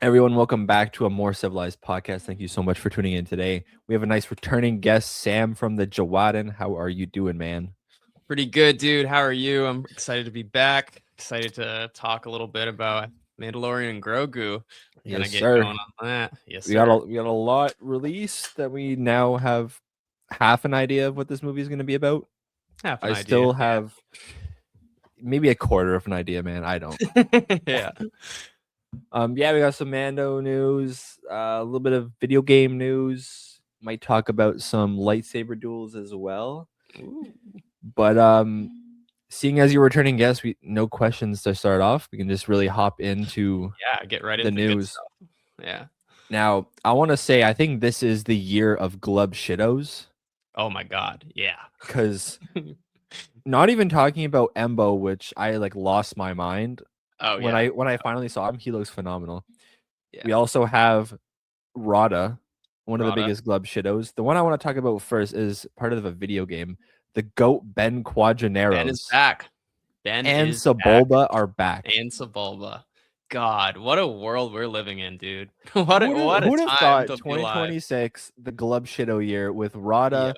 Everyone, welcome back to a more civilized podcast. Thank you so much for tuning in today. We have a nice returning guest, Sam from the Jawaden. How are you doing, man? Pretty good, dude. How are you? I'm excited to be back. Excited to talk a little bit about Mandalorian and GROGU. Gonna Yes, get sir. going on that. Yes, We got sir. a lot released that we now have half an idea of what this movie is going to be about. Half an I idea. still have maybe a quarter of an idea, man. I don't. Yeah. Yeah. Yeah, we got some Mando news, a little bit of video game news. Might talk about some lightsaber duels as well. Ooh. But seeing as you're returning guest, we no questions to start off. We can just really hop into Yeah. Get right the into the good news. stuff. Yeah. Now, I want to say I think this is the year of glub shittos Oh my God. Yeah. because not even talking about Embo, which I like lost my mind Oh when yeah. I finally saw him. He looks phenomenal. Yeah. We also have Rada, one of the Rada. biggest glub shittos. The one I want to talk about first is part of a video game. The GOAT Ben Ben is Quadraneros back. Ben and is back. Sebulba are back. And Sebulba. God, what a world we're living in, dude. what Who a would have time thought to be alive. 2026, the glub shitto year with Yep. Rada,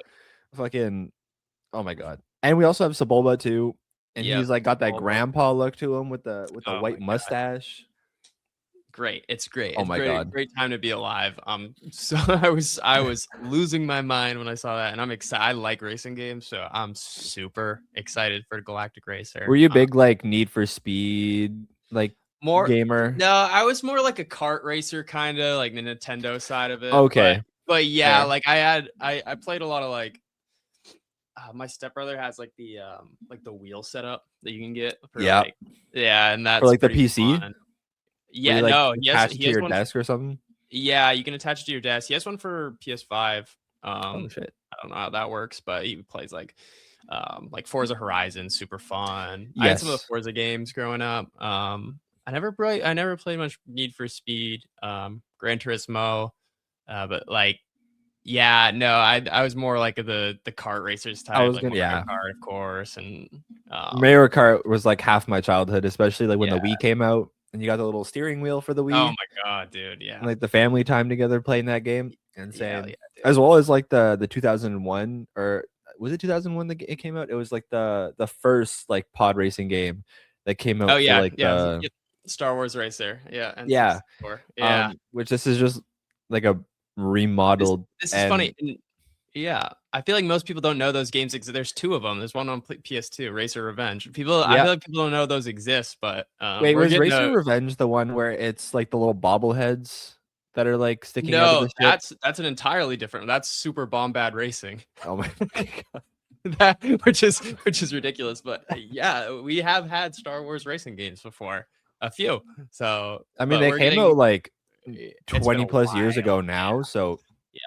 fucking, oh my god. And we also have Sebulba too, and Yep. he's like got that Sebulba. grandpa look to him with the Oh my white God. mustache. Great. It's great. Oh It's my great. god. Great time to be alive. So I was losing my mind when I saw that, and I'm excited. I like racing games, so I'm super excited for Galactic Racer. Were you big like Need for Speed like More gamer? No, I was more like a kart racer kind of like the Nintendo side of it. Okay. But yeah, Fair. like I played a lot of like my stepbrother has like the wheel setup that you can get for Yeah. like and For that's like the pretty PC? fun. Were Yeah, you like no, attached he to has your one. desk or something? Yeah, you can attach it to your desk. He has one for PS5. Oh shit. I don't know how that works, but he plays like Forza Horizon, super fun. I had some of the Yes. Forza games growing up. I never played much Need for Speed, Gran Turismo, but like yeah, no, I was more like the kart racers I type, was like gonna Mario yeah. Kart, of course, and Mario Kart was like half my childhood, especially like when yeah. the Wii came out and you got the little steering wheel for the Oh Wii my God, dude, and yeah, like the family time together playing that game. yeah, Insane. dude. As well as like the 2001 or was it 2001 that it came out? It was like the first like pod racing game that came Oh out for yeah, like yeah, the Star Wars Racer, yeah, yeah. N64, yeah. Which this is just like a This remodeled this is funny. and Yeah, I feel like most people don't know those games exist. There's two of them. There's one on PS2, Racer Revenge. I yeah. feel like people don't know those exist, but Wait, we're was getting Racer a Revenge the one where it's like the little bobbleheads that are like sticking out of no. the ship? That's an entirely different. That's Super Bombad Racing. Oh my god. That which is ridiculous, but yeah, we have had Star Wars racing games before, a few. So, I mean, but they we're came getting out like it's been 20 a plus years while. ago now, so Yeah,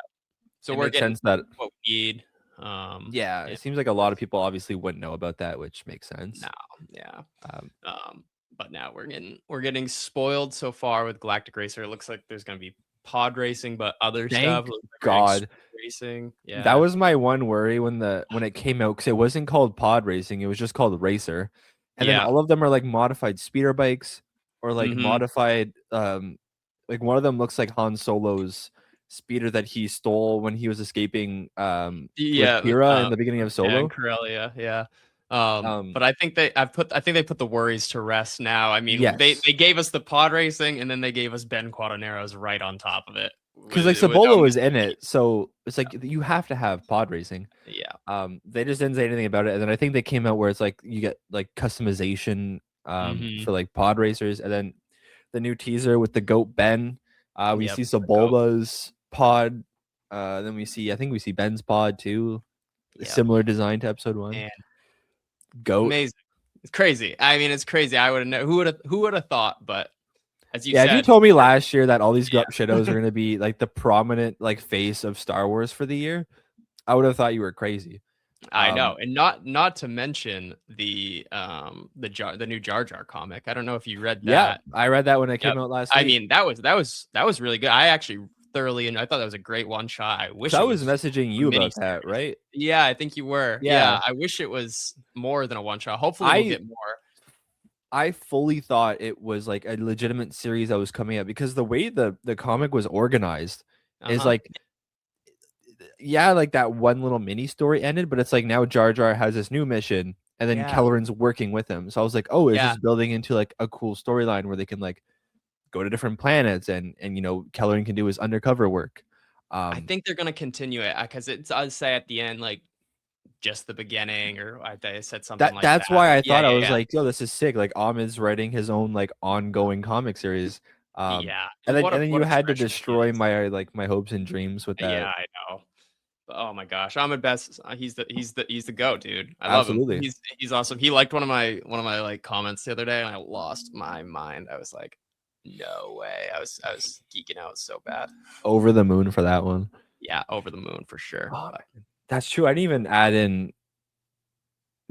so it we're makes getting sense that what we need. yeah, Yeah, it seems like a lot of people obviously wouldn't know about that, which makes sense. no, yeah. Um, But now we're getting spoiled so far with Galactic Racer. It looks like there's gonna be pod racing, but other stuff. thank It looks like we're getting God. racing. That Yeah. was my one worry when it came out because it wasn't called pod racing, it was just called racer. And then Yeah. all of them are like modified speeder bikes or like Mm-hmm. modified like one of them looks like Han Solo's speeder that he stole when he was escaping with Yeah. Kira in the beginning of Yeah, and Solo. Corellia, yeah. Um But I think they put the worries to rest now. I mean, yes. they gave us the pod racing and then they gave us Ben Quaterneros right on top of it Because like without Sabolo is missing in a beat. it, so it's like you have to have pod racing. Yeah. They just didn't say anything about it, and then I think they came out where it's like you get like customization Mm-hmm. for like pod racers, and then the new teaser with the goat Ben. We Yep. see Go. Sebulba's pod. Then I think we see Ben's pod too. Yep. Similar design to episode one. And Goat. amazing. It's crazy. I mean, it's crazy. I would have known who would have thought, but as you Yeah, if you said, told me last year that all these yeah, shadows are gonna be like the prominent like face of Star Wars for the year, I would have thought you were crazy. I know. And not to mention the new Jar Jar comic. I don't know if you read Yeah, that. I read that when it Yep. came out last I week. mean, that was really good. I actually thoroughly and I thought that was a great one shot. I wish So I it was was messaging a you mini about that, series. right? Yeah, I think you were. Yeah. Yeah, I wish it was more than a one shot. Hopefully we'll I get more. I fully thought it was like a legitimate series that was coming out because the way the comic was organized is Uh-huh. like, yeah, like that one little mini story ended, but it's like now Jar Jar has this new mission, and then Yeah. Kelleran's working with him. So I was like, oh, is Yeah. this building into like a cool storyline where they can like go to different planets and Kelleran can do his undercover work. I Um, think they're gonna continue it because it does say at the end, like, just the beginning, or they said something like that's that. why But I yeah, thought I yeah, was yeah. like, yo, this is sick. Like Ahmed's writing his own like ongoing comic series. Yeah. And then What you a had to treasure he destroy is. my hopes and dreams with Yeah, that. I know. But, oh my gosh, Ahmed Best, he's the GOAT, dude. I love him. Absolutely. He's awesome. He liked one of my like comments the other day, and I lost my mind. I was like, no way. I was geeking out so bad. Over the moon for that one. Yeah, over the moon for sure. Oh, But that's true. I didn't even add in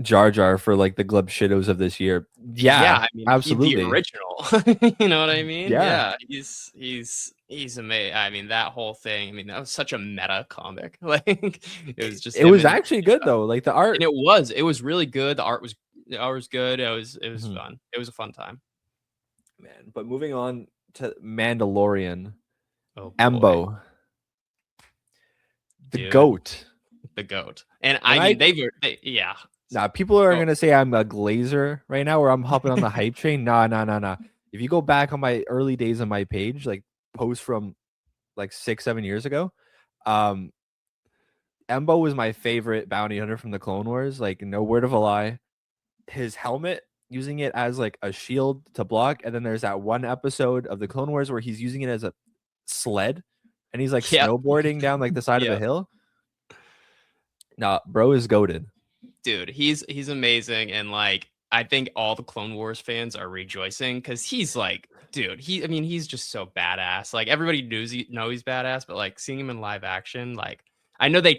Jar Jar for like the Glub Shitos of this year. yeah, Yeah, I mean, he the absolutely. original. You know what I mean? Yeah. Yeah, he's amazing. I mean, that whole thing. I mean, that was such a meta comic. Like, it was just It him was and actually good though. Like the art. it was really good. The art was good. It was Mhm. fun. It was a fun time. Man, but moving on to Mandalorian, Oh boy, Embo, the dude, goat. the goat. And When I mean, yeah. now people are Oh gonna say I'm a glazer right now, or I'm hopping on the hype train. Nah, nah, nah, nah. If you go back on my early days on my page, like posts from like 6, 7 years ago, um, Embo was my favorite bounty hunter from the Clone Wars. Like, no word of a lie. His helmet, using it as like a shield to block, and then there's that one episode of the Clone Wars where he's using it as a sled, and he's like yep, snowboarding down like the side of a yep. hill. Nah, bro is goaded. Dude, he's amazing, and like I think all the Clone Wars fans are rejoicing because he's like, dude, I mean, he's just so badass. Like everybody know he's badass, but like seeing him in live action, like I know they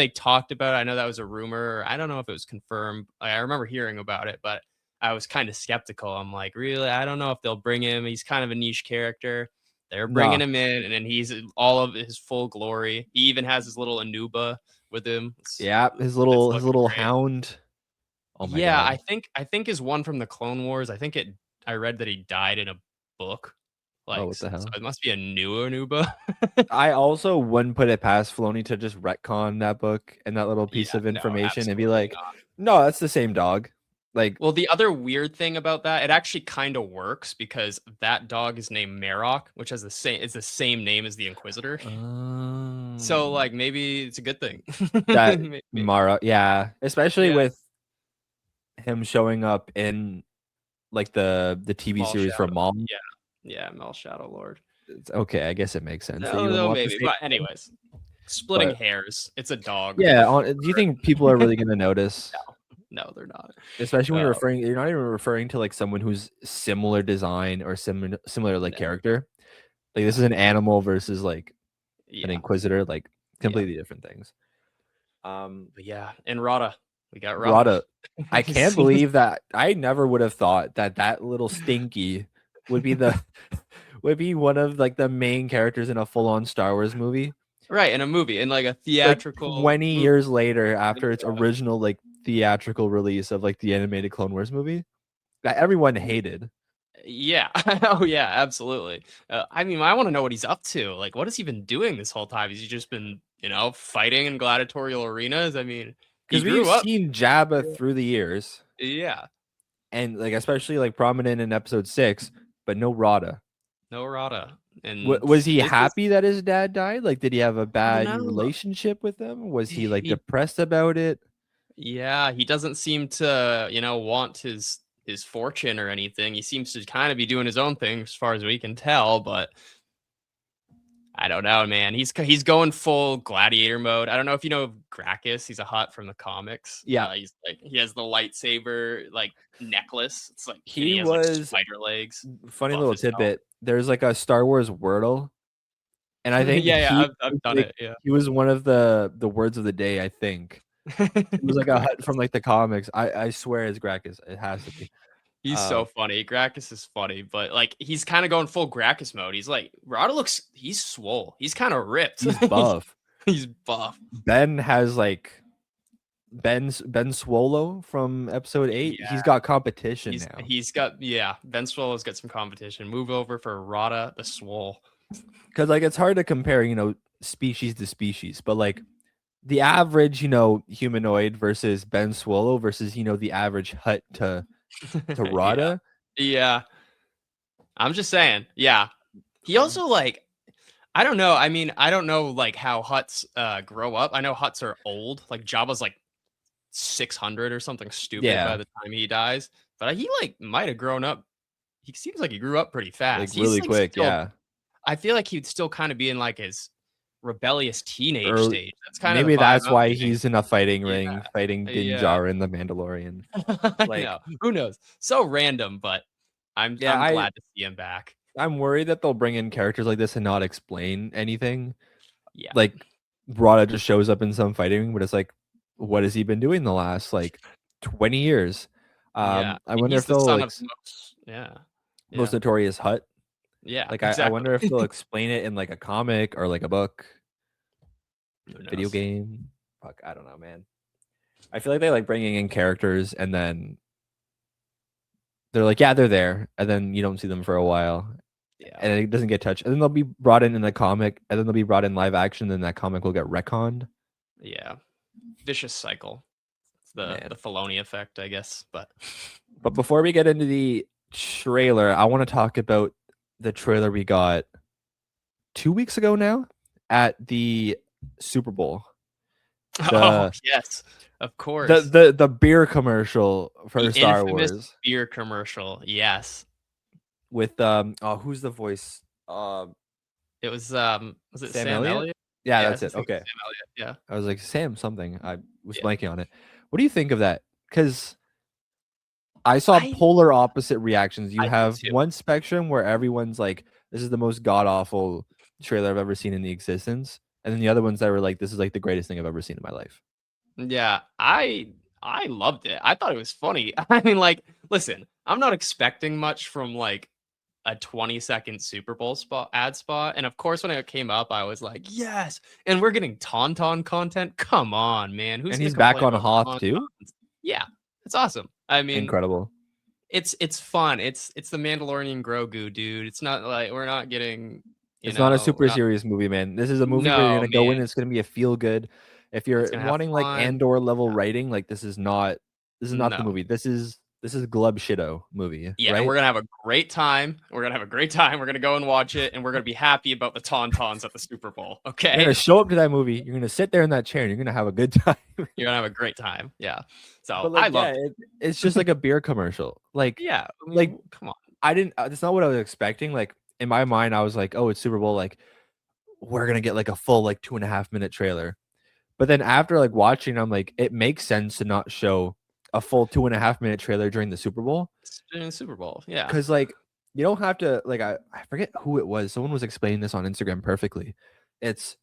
talked about it. I know that was a rumor. I don't know if it was confirmed. I remember hearing about it, but I was kind of skeptical. I'm like, really? I don't know if they'll bring him. He's kind of a niche character. They're bringing Nah, him in, and then he's in all of his full glory. He even has his little Anuba with him. yeah, It's his looking little great. hound. Oh my Yeah, god. I think is one from the Clone Wars. I read that he died in a book. Oh, Like, what the so hell? it must be a new Anuba. I also wouldn't put it past Filoni to just retcon that book and that little Yeah, piece of no, information and be absolutely like, not. no, that's the same dog. Like, Well, the other weird thing about that, it actually kind of works because that dog is named Marok, which has the same name as the Inquisitor. So, um, like, maybe it's a good thing. that Maybe. Mara, yeah, especially Yeah, with him showing up in like the TV Maul series from Shadow. Mom. Yeah, yeah, Mel Shadow Lord. It's okay, I guess it makes sense that you No, wouldn't no, want to maybe. say But it, anyways, splitting but hairs. It's a dog. yeah, do you think people are really gonna notice? No, they're not. Especially when Uh, you're not even referring to like someone who's similar design or similar like no, character. Like this is no. an animal versus like an Yeah, inquisitor, like yeah. completely different things. But yeah, and Rada. We got Rada. Rada, I can't believe that I never would have thought that that little stinky would be the would be one of like the main characters in a full-on Star Wars movie. Right, in a movie, in like a Like theatrical 20 movie. years later after its Yeah. original like theatrical release of like the animated Clone Wars movie that everyone hated. Yeah. Oh, yeah, absolutely. I mean, I wanna know what he's up to. Like, what has he been doing this whole time? Has he just been, fighting in gladiatorial arenas? I mean, he Because we've grew up. seen Jabba through the years, Yeah. and like especially like prominent in episode 6, but no Rada. No Rada. And Was he this is happy that his dad died? Like, did he have a I don't bad know. relationship with him? Was he like He depressed about it? Yeah, he doesn't seem to, want his fortune or anything. He seems to kind of be doing his own thing as far as we can tell, but I don't know, man. He's going full gladiator mode. I don't know if you know Gracchus. He's a hut from the comics. Yeah, He's like he has the lightsaber like necklace. It's like and he he has like was spider legs, funny buff little as hell. tidbit. There's like a Star Wars Wordle, and I think Yeah, yeah, I've done it. Yeah. he was one of the words of the day. I think it was like a hut from Gracchus. like the comics. I swear it's Gracchus. It has to be. He's so Um, funny. Gracchus is funny, but like he's kind of going full Gracchus mode. He's like Rada he's swole. He's kind of ripped. he's buff. He's buff. Ben has like Ben Swallow from episode 8, Yeah, he's got competition now. he's got Ben Swallow's got some competition. Move over for Rada the Swole. Because like it's hard to compare, species to species, but like the average, humanoid versus Ben Swallow versus the average hut to Yeah, Rada. yeah. I'm just saying. Yeah, he also like. I don't know. I mean, I don't know like how huts grow up. I know huts are old. Like Jabba's like 600 or something stupid by Yeah, the time he dies. But he like might have grown up. He seems like he grew up pretty like fast. He's really like quick. still. Yeah, I feel like he'd still kind of be in like his rebellious teenage or stage. That's kind of the maybe vibe that's I'm why getting. he's in a fighting Yeah, ring fighting Din yeah. Djarin the Mandalorian. I Like, know. Who knows? So random, but I'm yeah, I'm glad to see him back. I'm worried that they'll bring in characters like this and not explain anything. Yeah. Like, Rada just shows up in some fighting ring, but it's like, what has he been doing the last like 20 years? Yeah. I I mean, wonder he's if the they'll son like of the most. Yeah. most Yeah. notorious hut. Yeah. Like, I Exactly. wonder if they'll explain it in like a comic or like a book, Who video knows? game. Fuck, I don't know, man. I feel like they like bringing in characters and then they're like, yeah, they're there, and then you don't see them for a while, Yeah. and it doesn't get touched, and then they'll be brought in the comic, and then they'll be brought in live action, then that comic will get retconned. Yeah. Vicious cycle. It's the Man. Filoni effect, I guess. But Before we get into the trailer, I want to talk about the trailer we got 2 weeks ago now at the Super Bowl. oh The yes, of the course. the beer commercial for The Star infamous Wars beer commercial. Yes. with who's the voice? Was it Sam Sam Elliott? Elliott? Yeah, Yeah, I that's it. think it was Okay. Sam Elliott. I was like, Sam something. I was Yeah. blanking on it. What do you think of that? Because I saw I polar opposite reactions. You I did have too. one spectrum where everyone's like, this is the most god awful trailer I've ever seen in the existence. And then the other ones that were like, this is like the greatest thing I've ever seen in my life. Yeah, I loved it. I thought it was funny. I mean, like, listen, I'm not expecting much from like a 20-second Super Bowl ad spot. And of course, when it came up, I was like, yes. And we're getting Tauntaun content. Come on, man. Who's And gonna he's back complain on about Hoth too. Tauntauns? Yeah, it's awesome. I mean, Incredible. it's fun. It's the Mandalorian Grogu, dude. It's not like we're not getting, It's not a we're super not. serious movie, man. This is a movie where you're No, gonna go man. in. It's gonna be a feel good. If It's you're gonna have wanting like fun. Andor level writing, like this is not the No. movie. This is Glub Shido movie, Yeah, and right? we're gonna have a great time. We're gonna have a great time. We're gonna go and watch it, and we're gonna be happy about the Tauntauns at the Super Bowl. You're Okay, gonna show up to that movie. You're gonna sit there in that chair. And you're gonna have a good time. you're gonna have a great time. Yeah. So But I like, yeah, loved it. it's just like a beer commercial. Yeah. I Like mean, come on. I didn't. That's not what I was expecting. Like in my mind, I was like, oh, it's Super Bowl. Like we're gonna get like a full like 2.5 minute trailer. But then after like watching, I'm like, it makes sense to not show a full 2.5 minute trailer during the Super Bowl It's during the Super Bowl. Yeah. because like you don't have to like I forget who it was. Someone was explaining this on Instagram perfectly. It's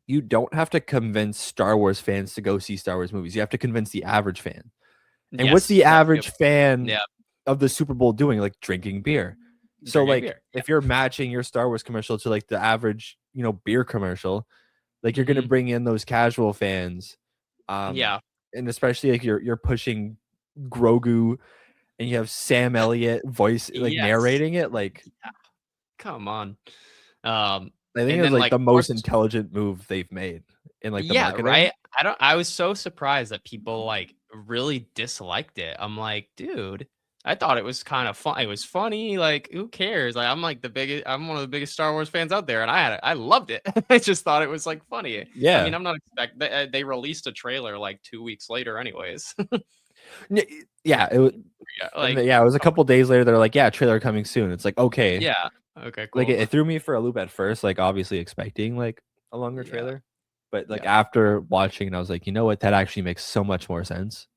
you don't have to convince Star Wars fans to go see Star Wars movies. You have to convince the average fan. And what's Yes. the Yep. average fan Yeah. of the Super Bowl doing? Like drinking beer. So Drinking like beer. if you're matching your Star Wars commercial to like the average, beer commercial, like you're gonna Mhm. bring in those casual fans. Yeah. And especially like you're pushing Grogu and you have Sam Elliott voice like Yes. narrating it. Like Yeah. Come on. I think And it was then like like the of most course. intelligent move they've made in like the Yeah. marketing. Right. I was so surprised that people like really disliked it. I'm like, dude. I thought it was kind of fun. It was funny. Like, who cares? Like, I'm like the biggest. I'm one of the biggest Star Wars fans out there, and I loved it. I just thought it was like funny. I mean, Yeah. I'm not expect. They released a trailer like 2 weeks later, anyways. Yeah, it was Yeah, and like, yeah, it was a come on. couple days later they're like, yeah, trailer coming soon. It's like, okay. Yeah. Okay. Like Cool. it threw me for a loop at first, like obviously expecting like a longer Yeah. trailer. But like Yeah. after watching I was like, you know what? That actually makes so much more sense.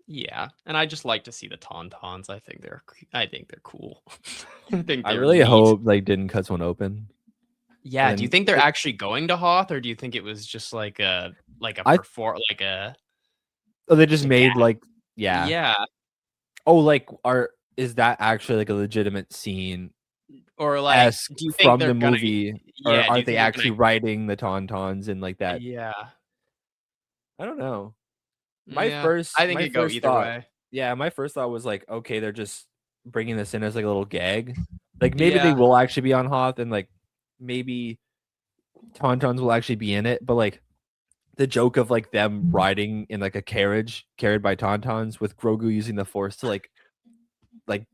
Yeah. And I just like to see the Tauntauns. I think they're cool. I think I they're really neat. hope like didn't cut one open. Yeah. Do you And think they're actually going to Hoth, or do you think it was just like a I they just like made like yeah. yeah, Oh, like is that actually like a legitimate scene or like, esque do you think from they're the gonna? movie? Or Yeah. Do are you they think they're gonna? actually writing the Tauntauns and like that? Yeah. I don't know. Yeah, I think my it go first either thought, way. yeah, my first thought was like, okay, they're just bringing this in as like a little gag. Like maybe they Yeah. will actually be on Hoth, and like maybe Tauntauns will actually be in it, but like the joke of like them riding in like a carriage carried by Tauntauns with Grogu using the Force to like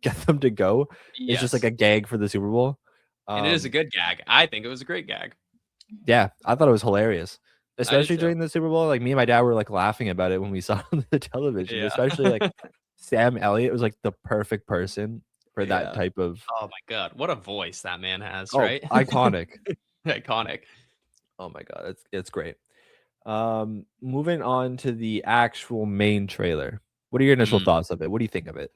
get them to go is just like Yes. a gag for the Super Bowl. And it is a Um, good gag. I think it was a great gag. yeah, I thought it was hilarious, I did especially too. during the Super Bowl. Like me and my dad were like laughing about it when we saw it on the television. Yeah. Especially like Sam Elliott was like the perfect person for that Yeah. type of Oh my god, what a voice that man has, oh right? iconic. Iconic. Oh my god, it's great. Moving on to the actual main trailer. What are your initial Mm, thoughts of it? What do you think of it?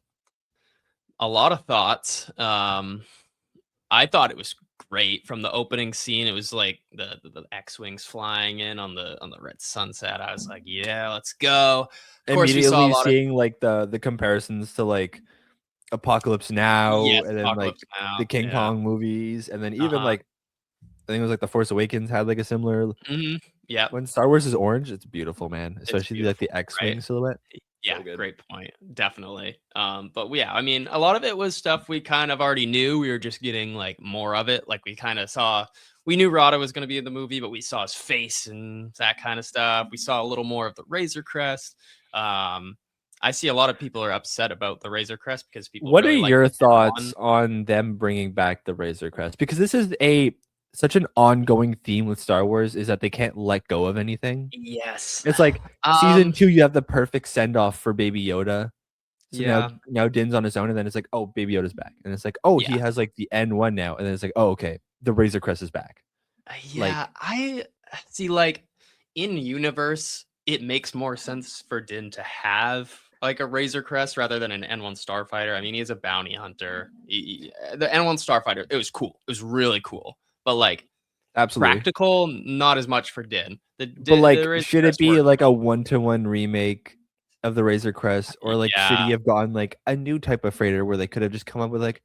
a lot of thoughts. I thought it was great from the opening scene. It was like the X-wings flying in on the red sunset. I was like, yeah, let's go. Of course, we saw a Immediately lot of seeing like the comparisons to like Apocalypse Now, yes, and then like Apocalypse Now. the King Yeah. Kong movies, and then even Uh-huh. like I think it was like the Force Awakens had like a similar. Hmm. Yep. When Star Wars is orange, it's beautiful, man. It's Especially like beautiful, the X-wing right? silhouette. Yeah, So good. great point. Definitely. But yeah, I mean, a lot of it was stuff we kind of already knew. We were just getting like more of it. Like we kind of saw, we knew Rada was going to be in the movie, but we saw his face and that kind of stuff. We saw a little more of the Razor Crest. Um, I see a lot of people are upset about the Razor Crest because people What are really like your the Gen thoughts 1. on them bringing back the Razor Crest? Because this is a such an ongoing theme with Star Wars is that they can't let go of anything. Yes. It's like season Um, 2, you have the perfect send off for Baby Yoda. So yeah. now Din's on his own, and then it's like, oh, Baby Yoda's back, and it's like, oh, Yeah. he has like the N1 now, and then it's like, oh, okay, the Razor Crest is back. Yeah, Like, I see. Like in universe, it makes more sense for Din to have like a Razor Crest rather than an N1 Starfighter. I mean, he's a bounty hunter. The N1 Starfighter, it was cool. It was really cool, but like absolutely. practical, not as much for Din. But The like, Razor should it Crest be worked. like a 1-to-1 remake of the Razor Crest, or like should he Yeah. have gotten like a new type of freighter where they could have just come up with like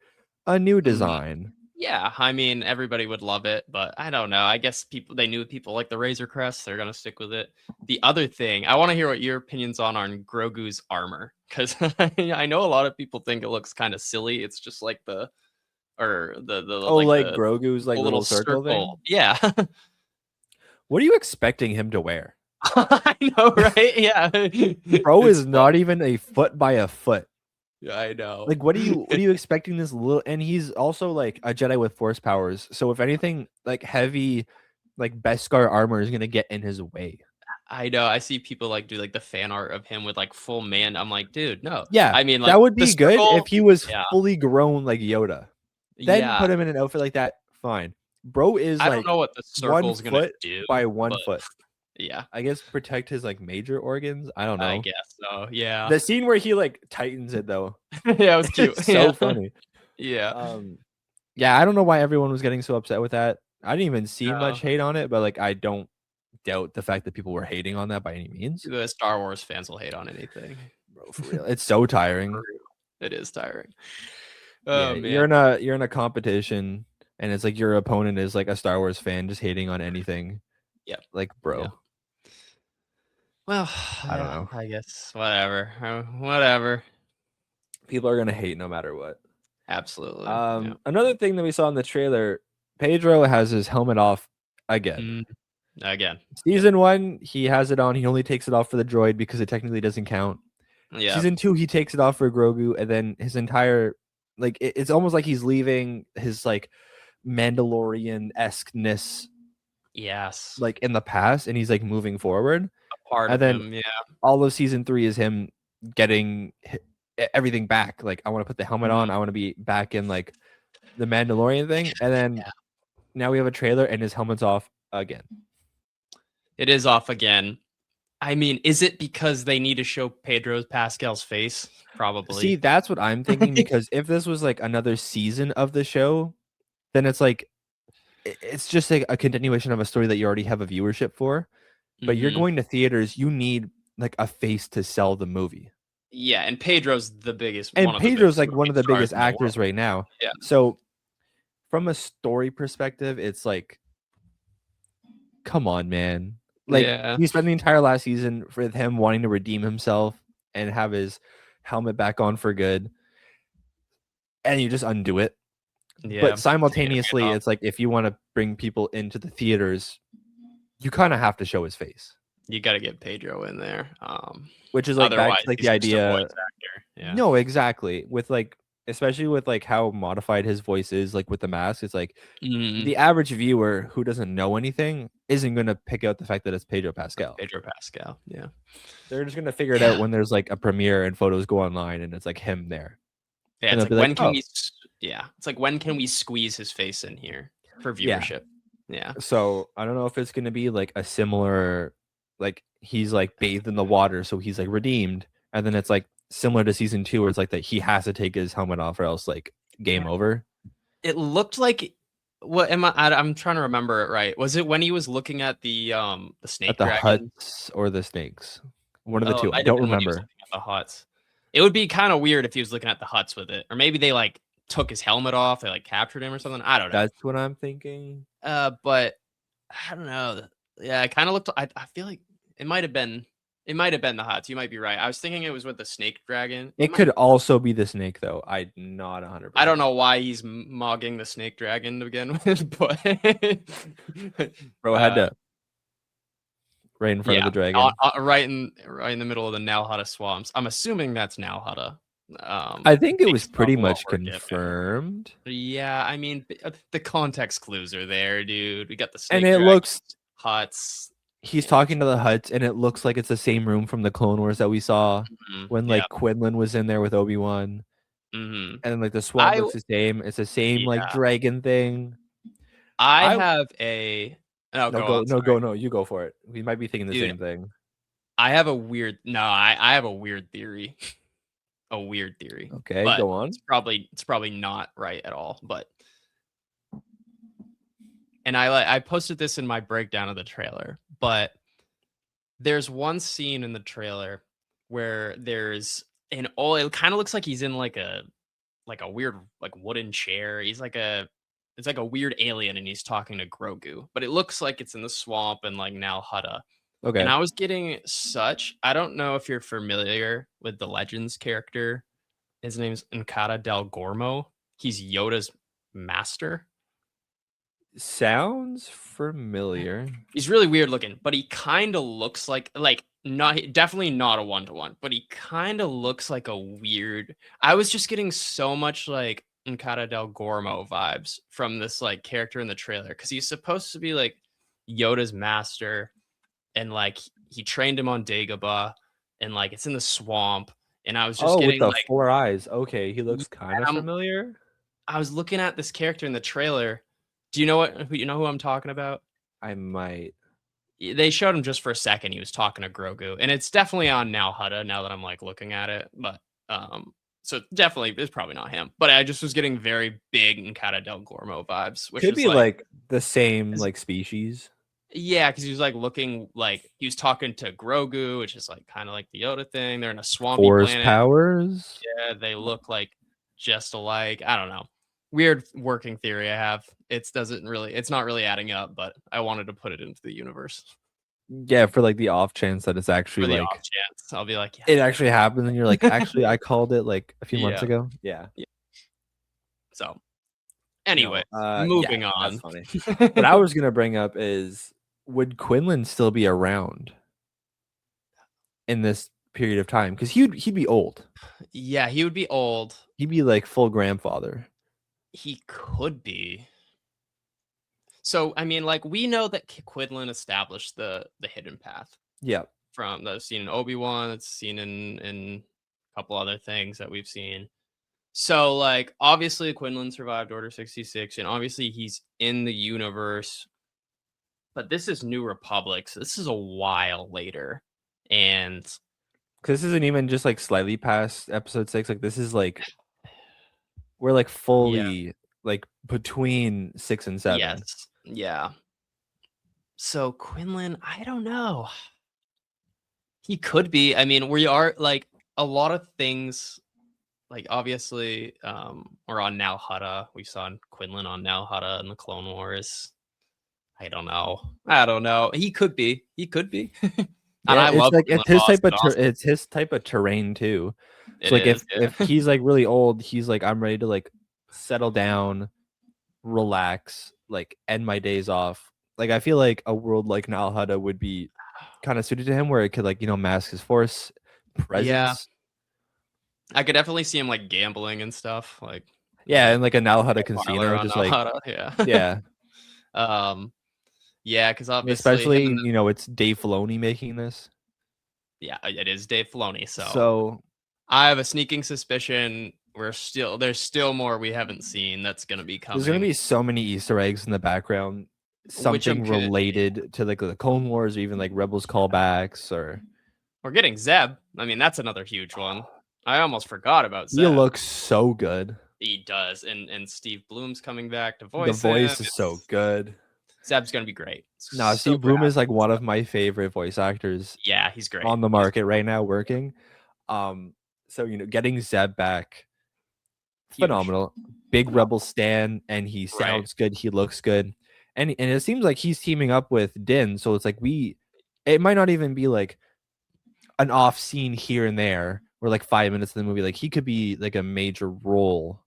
a new design? Yeah, I mean, everybody would love it, but I don't know. I guess they knew people like the Razor Crest. They're gonna stick with it. The other thing, I want to hear what your opinions on Grogu's armor, because I know a lot of people think it looks kind of silly. It's just like the Oh, like like Grogu's like little little circle circle. thing. Yeah, What are you expecting him to wear? I know, right? Yeah, Bro it's is fun. not even a foot by a foot. Yeah, I know. Like, what are you expecting this little? And he's also like a Jedi with Force powers. So if anything, like heavy, like Beskar armor is gonna get in his way. I know. I see people like do like the fan art of him with like full man. I'm like, dude, no. Yeah, I mean, like that would the be good if circle. he was Yeah, fully grown like Yoda. Then yeah. put him in an outfit like that. Fine. Bro is I don't like know what the 1 circle's gonna foot do, by 1 but foot. yeah, I guess protect his like major organs. I don't I know. guess so. Yeah. The scene where he like tightens it though, Yeah, it was cute. it's so Yeah. funny. Yeah. Um, yeah, I don't know why everyone was getting so upset with that. I didn't even see No, much hate on it, but like I don't doubt the fact that people were hating on that by any means. the Star Wars fans will hate on anything. Bro, for real. It's so For tiring. real. It is tiring. Yeah, Oh man. you're in a competition and it's like your opponent is like a Star Wars fan just hating on anything. Yep. Like, Yeah. bro, Well, I don't yeah, know. I guess whatever. Whatever. People are gonna hate no matter what. Absolutely. Yeah. Another thing that we saw in the trailer, Pedro has his helmet off again. Mm, again. Yep. Season 1, he has it on. He only takes it off for the droid because it technically doesn't count. Yep. Season 2, he takes it off for Grogu, and then his entire like it's almost like he's leaving his like Mandalorian esqueness Yes. like in the past, and he's like moving forward. A part And of then him. Yeah. all of season 3 is him getting everything back. Like I want to put the helmet on. Mm, I want to be back in like the Mandalorian thing. And then yeah. now we have a trailer, and his helmet's off again. It is off again. I mean, is it because they need to show Pedro Pascal's face? See, Probably. that's what I'm thinking, because if this was like another season of the show, then it's like it's just like a continuation of a story that you already have a viewership for. But you're Hmm. going to theaters, you need like a face to sell the movie. Yeah, and Pedro's the biggest, And one of the Pedro's biggest like one movie of the stars biggest in the world. actors right now. Yeah. So from a story perspective, it's like, come on, man. Like Yeah. you spent the entire last season with him wanting to redeem himself and have his helmet back on for good, and you just undo it. Yeah. But Take a bit simultaneously, off. it's like if you want to bring people into the theaters, you kind of have to show his face, You got to get Pedro in there. which is like back Otherwise, to like he's the just a voice idea. actor. Yeah. No, exactly. With like, especially with like how modified his voice is, like with the mask, it's like Mm, the average viewer who doesn't know anything isn't going to pick out the fact that it's Pedro Pascal. Pedro Pascal. Yeah. They're just going to figure it out Yeah. when there's like a premiere and photos go online and it's like him there. Yeah. And It's they'll like, be like, when can oh, we? Yeah. It's like, when can we squeeze his face in here for yeah. viewership? Yeah. So I don't know if it's going to be like a similar, like he's like bathed in the water, so he's like redeemed. And then it's like similar to season 2 where it's like that he has to take his helmet off or else like game over. It looked like, what am I? I'm trying to remember it right. Was it when he was looking at the At snake the dragon? huts or the snakes. One of the Oh, it two. I might have don't been when he was remember. looking at the huts. It would be kind of weird if he was looking at the huts with it, or maybe they like took his helmet off, they like captured him or something. I don't know. That's what I'm thinking. But I don't know. Yeah, it kind of looked. I feel like it might have been. It might have been the huts. You might be right. I was thinking it was with the snake dragon. It could also be the snake though. I'm not 100%. I don't know why he's mogging the snake dragon to begin with, but Bro, I had to right in front of yeah, the dragon. right in the middle of the Nalhada swamps. I'm assuming that's Nalhada. I think it was based off pretty of what much we're given. confirmed. Yeah, I mean, the context clues are there, dude. We got the snake And it dragon looks huts. he's Yeah. talking to the huts and it looks like it's the same room from the Clone Wars that we saw when Yeah. like Quinlan was in there with Obi-Wan. Mm-hmm. And like the swamp looks the same. It's the same like Yeah. dragon thing. I have a. Oh, no go go on. no Sorry. go no you go for it. We might be thinking the Dude, same thing. I have a weird. No, I have a weird theory. A weird theory. Okay, but go on. It's probably not right at all. But and I posted this in my breakdown of the trailer. But there's one scene in the trailer where there's an old. It kind of looks like he's in like a weird like wooden chair. It's like a weird alien and he's talking to Grogu, but it looks like it's in the swamp and like Nal Hutta. Okay. And I was getting I don't know if you're familiar with the Legends character. His name's Nkata Del Gormo. He's Yoda's master. Sounds familiar. He's really weird looking, but he kind of looks like not definitely not a 1-to-1, but he kind of looks like a weird. I was just getting so much like Nkata Del Gormo vibes from this like character in the trailer because he's supposed to be like Yoda's master, and like he trained him on Dagobah, and like it's in the swamp, and I was just with getting the like 4 eyes. Okay, he looks kind of familiar. I was looking at this character in the trailer. Do you know who I'm talking about? I might. They showed him just for a second. He was talking to Grogu, and it's definitely on Nal Hutta now that I'm like looking at it. But so definitely it's probably not him. But I just was getting very big Nkata Del Gormo vibes, which Could is be like the same like species. Yeah, because he was like looking like he was talking to Grogu, which is like kind of like the Yoda thing. They're in a swampy Force planet. powers. Yeah, they look like just alike. I don't know. Weird working theory I have. It's not really adding up, but I wanted to put it into the universe. Yeah, for like the off chance that it's actually For the like off chance, I'll be like, yeah, it actually happened, and you're like, actually, I called it like a few months Yeah. ago. Yeah. So, anyway, No, moving yeah, on. That's funny. What I was gonna bring up is, would Quinlan still be around in this period of time? Because he'd be old. Yeah, he would be old. He'd be like full grandfather. He could be. So, I mean, like we know that Quinlan established the hidden path. Yeah. From that's seen in Obi-Wan, that's seen in a couple other things that we've seen. So, like, obviously Quinlan survived Order 66, and obviously he's in the universe. But this is New Republic, so this is a while later. And because this isn't even just like slightly past episode 6. Like this is like we're like fully like between 6 and 7. Yes. Yeah. So Quinlan, I don't know. He could be. I mean, we are like a lot of things. Like obviously, we're on Nal Hutta. We saw Quinlan on Nal Hutta in the Clone Wars. I don't know. I don't know. He could be. He could be. And Yeah, I it's love like Greenland Boss. Awesome. it's his type of terrain too. It So like is. if Yeah. he's like really old, he's like I'm ready to like settle down, relax, like end my days off. Like I feel like a world like Nalhada would be kind of suited to him, where it could like mask his force Yeah. presence. I could definitely see him like gambling and stuff. Yeah, Like and like a Nalhada a parlor casino, on just like Alhara. Yeah. yeah. um. Yeah, because obviously him Especially and it's Dave Filoni making this, yeah, it is Dave Filoni. So so I have a sneaking suspicion there's still more we haven't seen that's gonna be there's gonna coming. be so many Easter eggs in the background, Which I'm something good. related to like the Clone Wars or even like Rebels callbacks. Or We're getting Zeb. I mean, that's another huge one. I almost forgot about he Zeb. looks so good. He does, and Steve Bloom's coming back to The voice him. voice is so good. Zeb's gonna be great. No, Steve Super Bloom is happy like with one of Zeb. my favorite voice actors Yeah, he's great. on the He's market right now working. So getting Zeb back, huge. phenomenal. Big Phenomenal. Rebel stan, and he Right. sounds good. He looks good, and it seems like he's teaming up with Din. So it's like it might not even be like an off scene here and there, or like 5 minutes of the movie. Like he could be like a major role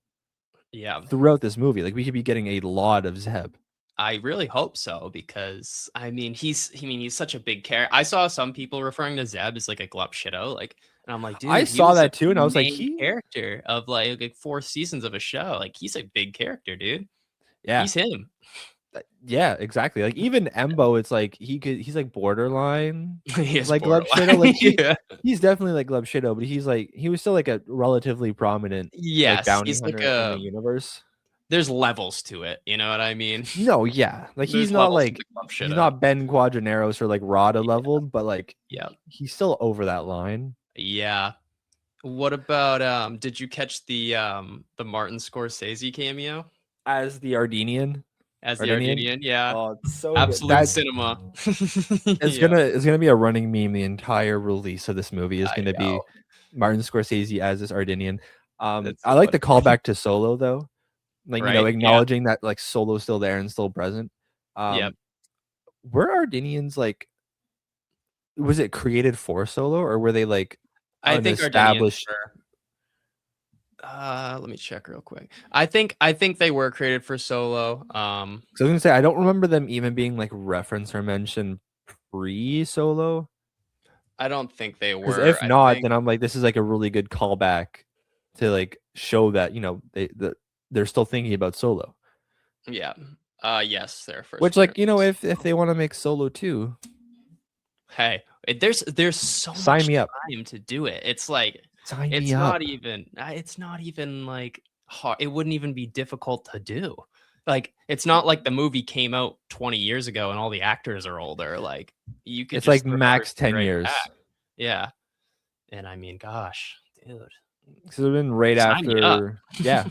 Yeah. throughout this movie. Like we could be getting a lot of Zeb. I really hope so because he's such a big character. I saw some people referring to Zeb as like a glup shitto, and I'm like, I dude, he saw was a that too, and I was like, main character of like 4 seasons of a show. Like he's a big character, dude. yeah, He's him. yeah, exactly. Like even Embo, it's like he's like borderline, He is like Glub borderline. Shido. Like Yeah. he's definitely like Glub Shido, but he was still like a relatively prominent like Yes, bounty he's like hunter in the universe. there's levels to it. You know what I mean? No, yeah, like There's levels to the glup he's shitto. not Ben Quadraneros or like Rada Yeah. leveled, but like Yeah. he's still over that line. Yeah. What about did you catch the Martin Scorsese cameo As the Ardenian. as the Ardenian. Ardenian? Yeah. Oh, it's so good. Absolute cinema. Yeah. It's gonna be a running meme. The entire release of this movie is I gonna be know. Martin Scorsese as this Ardenian. That's I so like funny. the callback to Solo though, like Right? Yeah. acknowledging that like Solo's still there and still present. Yep. Were Ardenians like, was it created for Solo, or were they like I an think Ardenians established? were let me check real quick. I think they were created for Solo. So I was gonna say I don't remember them even being like referenced or mentioned pre-Solo. I don't think they Because were. if I not, think then I'm like, this is like a really good callback to like show that they're still thinking about Solo. yeah. Yes, they're first Which like generation. if they want to make Solo 2, Hey, there's so sign much me up. time to do it. It's like Sign me up. it's not even like hard. It wouldn't even be difficult to do. Like it's not like the movie came out 20 years ago and all the actors are older. Like you could It's like just throw max everything 10 right years. back. Yeah. And I mean, gosh, dude. Because it's been right Sign me up. after. Yeah,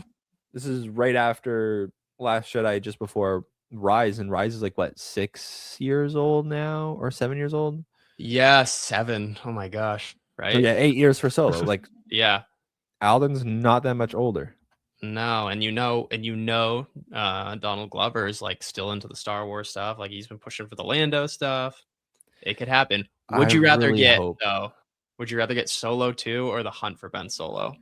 this is right after Last Jedi, just before Rise, and Rise is like what, 6 years old now or 7 years old? Yeah, 7. Oh my gosh. Right? So yeah, 8 years for Solo. Like Yeah. Alden's not that much older. No, Donald Glover is like still into the Star Wars stuff. Like he's been pushing for the Lando stuff. It could happen. I really hope. Would you rather get Solo 2 or The Hunt for Ben Solo?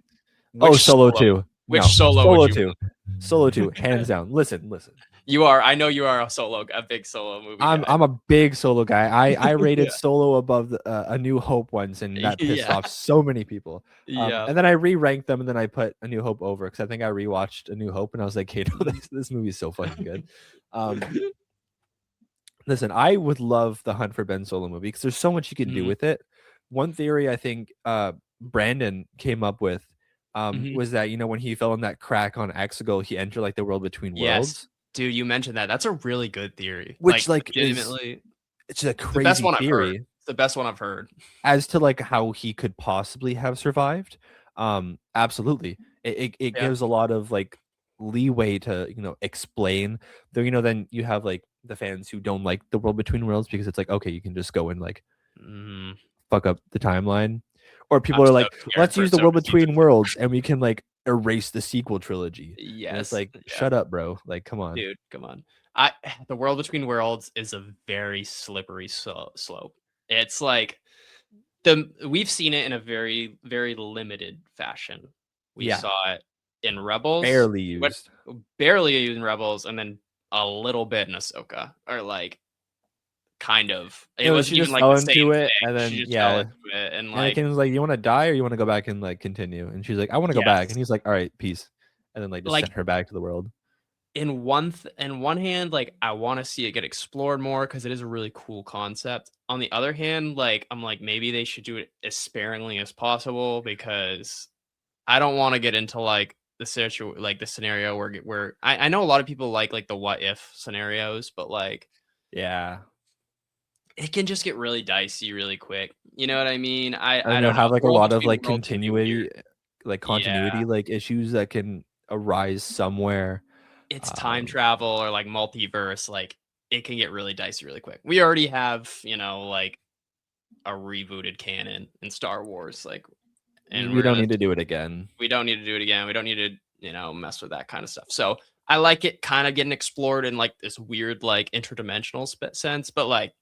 Oh, Solo 2. Which No, Solo would you 2. Solo 2, hands down. Listen. You are. I know you are a big Solo movie guy. I'm a big Solo guy. I rated Yeah. Solo above A New Hope once, and that pissed Yeah. off so many people. Yeah. And then I re-ranked them, and then I put A New Hope over, because I think I rewatched A New Hope, and I was like, hey, no, this movie is so fucking good. Listen, I would love the Hunt for Ben Solo movie because there's so much you can do with it. One theory I think Brandon came up with was that when he fell in that crack on Exegol, he entered like the world between worlds. Dude, you mentioned that. That's a really good theory. Which like legitimately, it's a crazy the best one theory. I've heard. It's the best one I've heard. As to like how he could possibly have survived. Absolutely. It gives a lot of like leeway to explain, though then you have like the fans who don't like the world between worlds, because it's like, okay, you can just go and like fuck up the timeline, or people are like, let's use the world between worlds and we can like erase the sequel trilogy. Yes. And it's like, shut up, bro. Like, come on, dude, come on. The World Between Worlds is a very slippery slope. It's like we've seen it in a very, very limited fashion. We Yeah, saw it in Rebels, barely what used. barely in Rebels, and then a little bit in Ahsoka, or like kind of. It No, she wasn't even just like fell the same into it, thing. and She then just fell yeah, into it, and like Anakin was like, "You want to die, or you want to go back and like continue?" And she's like, "I want to go back." And yes, he's like, "All right, peace," and then like just like sent her back to the world. in one hand, like I want to see it get explored more because it is a really cool concept. On the other hand, like I'm like maybe they should do it as sparingly as possible because I don't want to get into like the scenario where I know a lot of people like the what if scenarios, but like Yeah, it can just get really dicey really quick. You know what I mean? and I they'll don't know. have like a World lot of Between like Worlds can be weird. continuity, like Yeah, continuity, like issues that can arise somewhere. it's time Um, travel or like multiverse. Like it can get really dicey really quick. We already have like a rebooted canon in Star Wars. Like, and we we're don't gonna need to do it again. we don't need to do it again. We don't need to, mess with that kind of stuff. So I like it kind of getting explored in like this weird, like interdimensional sense, but like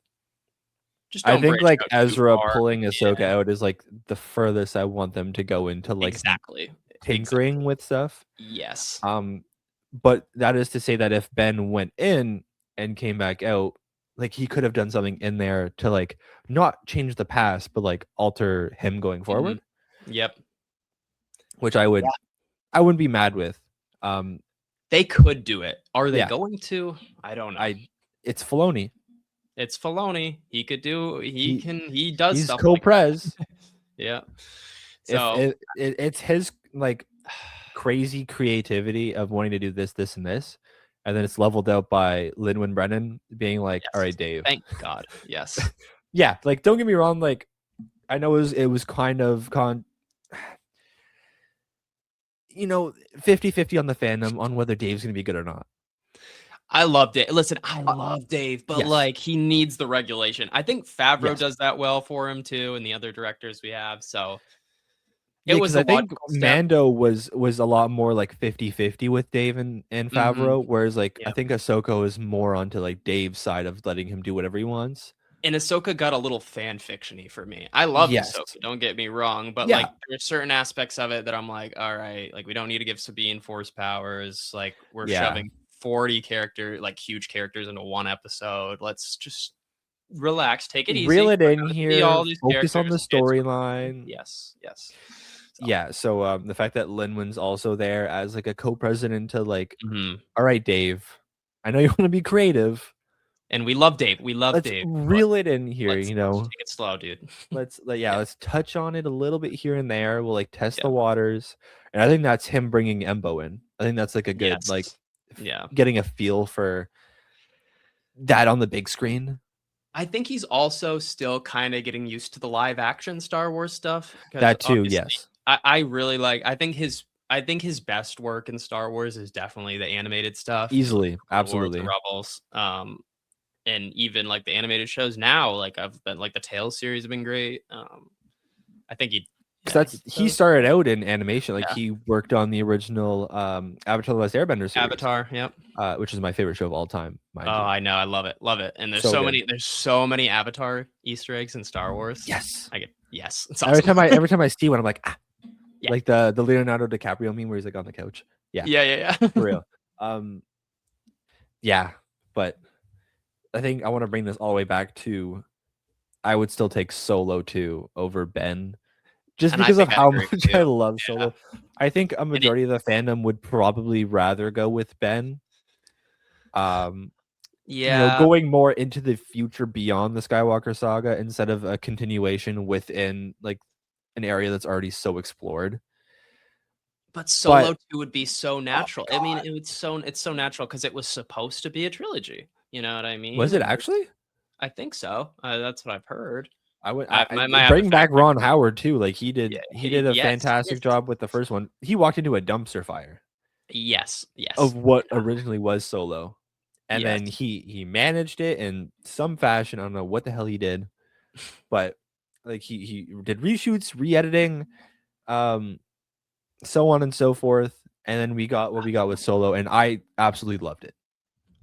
just I don't think branch like out too Ezra far. pulling Ahsoka Yeah, out is like the furthest I want them to go into like exactly. tinkering Exactly. with stuff. Yes. Um, but that is to say that if Ben went in and came back out, like he could have done something in there to like not change the past, but like alter him going Mhm. forward, Yep. which Yeah. I wouldn't be mad with. Um, They could do it. Are they yeah, going to? I don't know. I it's Filoni. It's Filoni. He could do. He He does he's stuff like co-prez. that. Yeah. If So it's his like crazy creativity of wanting to do this, this, and this, and then it's leveled out by Lin Brennan being like, "All yes. right, Dave." Thank God. Yes. Yeah, like don't get me wrong, like I know it was kind of 50-50 on the fandom on whether Dave's gonna be good or not. I loved it. Listen, I Uh, love Dave, but yes, like he needs the regulation. I think Favreau yes. does that well for him too, and the other directors we have. So it Yeah, was because the I think logical step. Mando was a lot more like 50-50 with Dave and Hmm. Favreau, whereas like I Yeah. think Ahsoka is more onto like Dave's side of letting him do whatever he wants. And Ahsoka got a little fan fictiony for me. I loved Yes. Ahsoka, don't get me wrong, but Yeah. like there's certain aspects of it that I'm like, all right, like we don't need to give Sabine force powers. Like we're Yeah. shoving 40 like huge characters into one episode. Let's just relax, take it Reel easy. it We're in gonna see all here, these focus on the characters. It's storyline. yes, yes. So Yeah, so the fact that Linwin's also there as like a co-president to like, mhm. all right, Dave, I know you want to be creative. And we love Dave. We love Let's Dave, but reel it in here, let's take it slow, dude. yeah, Yeah, let's touch on it a little bit here and there. We'll like test yeah. the waters. And I think that's him bringing Embo in. I think that's like a good like Yes. Yeah. getting a feel for that on the big screen. I think he's also still kinda getting used to the live action Star Wars stuff because That too, obviously yes. I really like I think his best work in Star Wars is definitely the animated stuff, like Easily, Clone Wars, the absolutely. Rebels, and even, like, the animated shows now, like, I've been like, the Tales series have been great, I think he 'Cause yeah, he started out in animation. Like yeah, he worked on the original Avatar: The Last Airbender series, Avatar, yep. which is my favorite show of all time, Oh, mind you. I know, I love it, and So good. there's so many Avatar Easter eggs in Star Wars. Yes. I get yes, it's awesome. Every time I see one, I'm like, ah, Yeah. like the Leonardo DiCaprio meme where he's like on the couch. Yeah, Yeah. for real. Um, yeah, but I think I want to bring this all the way back to I would still take Solo 2 over Ben, just And I because of think I'd how agree with much I you. love Yeah. Solo. I think a And it majority of the fandom would probably rather go with Ben. Um, yeah, going more into the future beyond the Skywalker saga instead of a continuation within like an area that's already so explored. but Solo But 2 would be so oh my natural. I mean, god, it's so natural because it was supposed to be a trilogy, you know what I mean? was it And actually? I think so. That's what I've heard. I would I might have to bring back fact check Ron that. Howard too. Like Yeah, he did a yes, fantastic job with the first one. He walked into a dumpster fire yes. of what originally was Solo. And Yes. then he managed it in some fashion. I don't know what the hell he did, but like he did reshoots, re-editing, um, so on and so forth. And then we got what we got with Solo, and I absolutely loved it.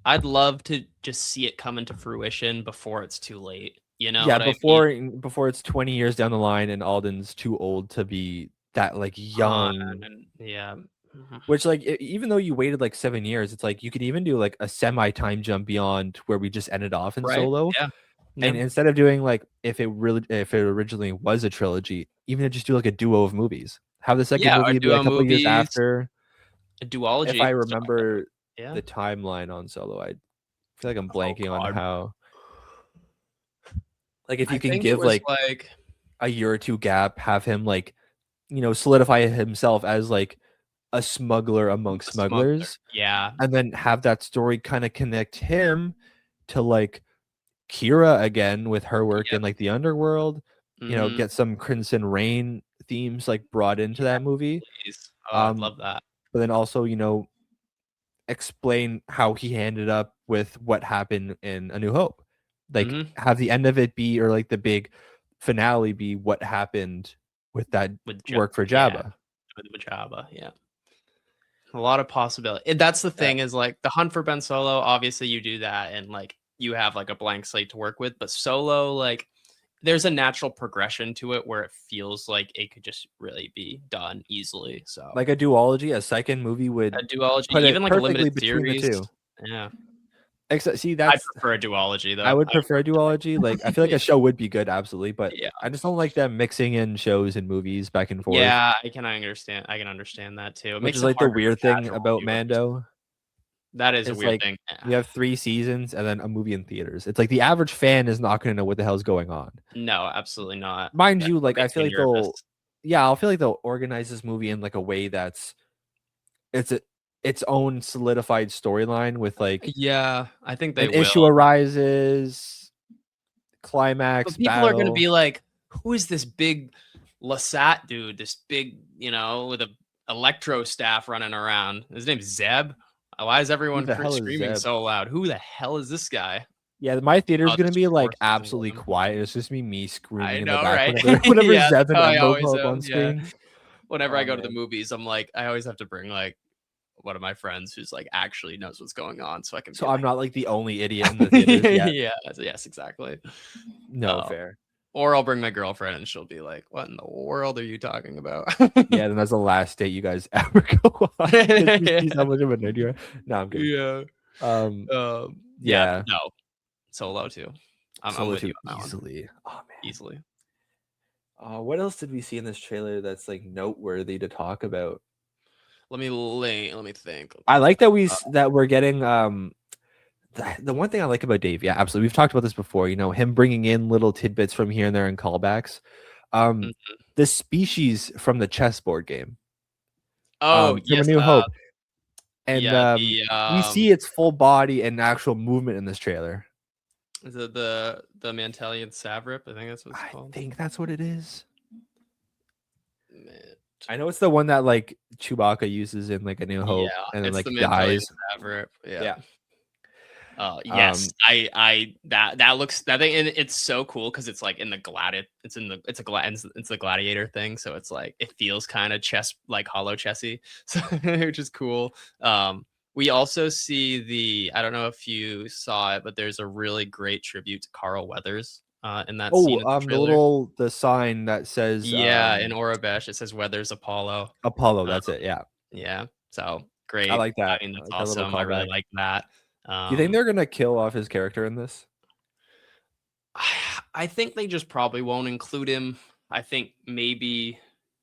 I'd love to just see it come into fruition before it's too late. You know Yeah, what I mean? before it's 20 years down the line and Alden's too old to be that like young. And yeah. Mhm. Which like even though you waited like 7 years, it's like you could even do like a semi time jump beyond where we just ended off in Right. Solo. Yeah. And Yeah. instead of doing like if it originally was a trilogy, even to just do like a duo of movies. Have the second Yeah. Or movie be a duo couple years movies, after. a If I duology. remember Yeah. the timeline on Solo, I feel like I'm Oh blanking on God. how. Like if I you can think it give was like like a year or two gap, have him like solidify himself as like a smuggler amongst a smuggler. smugglers, Yeah. and then have that story kind of connect him to like Kira again with her work in Yep. like the underworld. Mm-hmm. Get some Crimson Rain themes like brought into Yeah. that movie. Please. Oh, I'd Um, love that. but then also explain how he ended up with what happened in A New Hope. Like Mm-hmm. have the end of it be or like the big finale be what happened with that With work for yeah, Jabba. with Jabba. Yeah. A lot of possibility. And that's the Yeah. thing is like the hunt for Ben Solo, obviously you do that and like you have like a blank slate to work with, but Solo, like there's a natural progression to it where it feels like it could just really be done easily. So Like a duology, a second movie a would duology, put even it like a limited perfectly between the series. two. Yeah. Except, see, I that's prefer a duology I though. would I would prefer duology. Like, I feel like yeah. a show would be good, absolutely, but Yeah. I just don't like them mixing in shows and movies back and forth, Yeah, I can understand. I can understand that too. It which makes is it like the harder for weird thing casual about viewers. Mando. That is a Is weird like thing. you have 3 seasons and then a movie in theaters. It's like the average fan is not going to know what the hell's going on. No, absolutely not. Mind That you, like I makes feel me like nervous. I'll feel like they'll organize this movie in like a way that's it's a its own solidified storyline with like Yeah, I think they an issue will. arises, climax, But people are gonna battle. be like, "Who is this big Lasat dude? This big, with a electro staff running around. His name's Zeb. Why is Who everyone the hell is screaming Zeb? so loud? Who the hell is this guy?" Yeah, my theater's Oh, gonna there's be like forces involved absolutely him. quiet. It's just me screaming I in the know, back right? whenever Yeah, Zeb that's and how I Embo always come up on am. Yeah. screen. Whenever I Oh go to the man. movies, I'm like, I always have to bring like one of my friends who's like actually knows what's going on, so I can So be I'm like, not like the only idiot in the theaters yet. yeah, yes, exactly. No Uh, fair. or I'll bring my girlfriend and she'll be like, "What in the world are you talking about?" Yeah, then that's the last date you guys ever go on because she sees how Yeah. much of a nerd you are. No, I'm kidding. Yeah. Um, Yeah, yeah, no, Solo too. I'm Solo with you 2 on that one, easily. Oh man. easily. What else did we see in this trailer that's like noteworthy to talk about? Let me think. I like that Uh, that we're getting the one thing I like about Dave, yeah, absolutely. We've talked about this before, him bringing in little tidbits from here and there and callbacks. mm. The species from the chessboard game, Oh, from A yes, New Hope, and yeah, the, we see its full body and actual movement in this trailer. is it the Mantelian Savrip? I think that's what it's I called. think that's what it is. Man. I know it's the one that like Chewbacca uses in like A New Yeah, Hope and then it's the like Mantelian dies. Savrip, yeah. Yeah. Yes, I that looks that thing, and it's so cool because it's like in the it's the gladiator thing, so it's like it feels kind of chess like hollow chessy, so which is cool. We also see I don't know if you saw it, but there's a really great tribute to Carl Weathers in that scene Oh, of the trailer. the sign that says Yeah, in Orabesh it says Weathers Apollo. Apollo, Uh, that's it. Yeah. yeah, so I great. like that. I mean, I that's like that little awesome. I really callback. like that. Do you think Um, they're gonna kill off his character in this? I think they just probably won't include him. I think maybe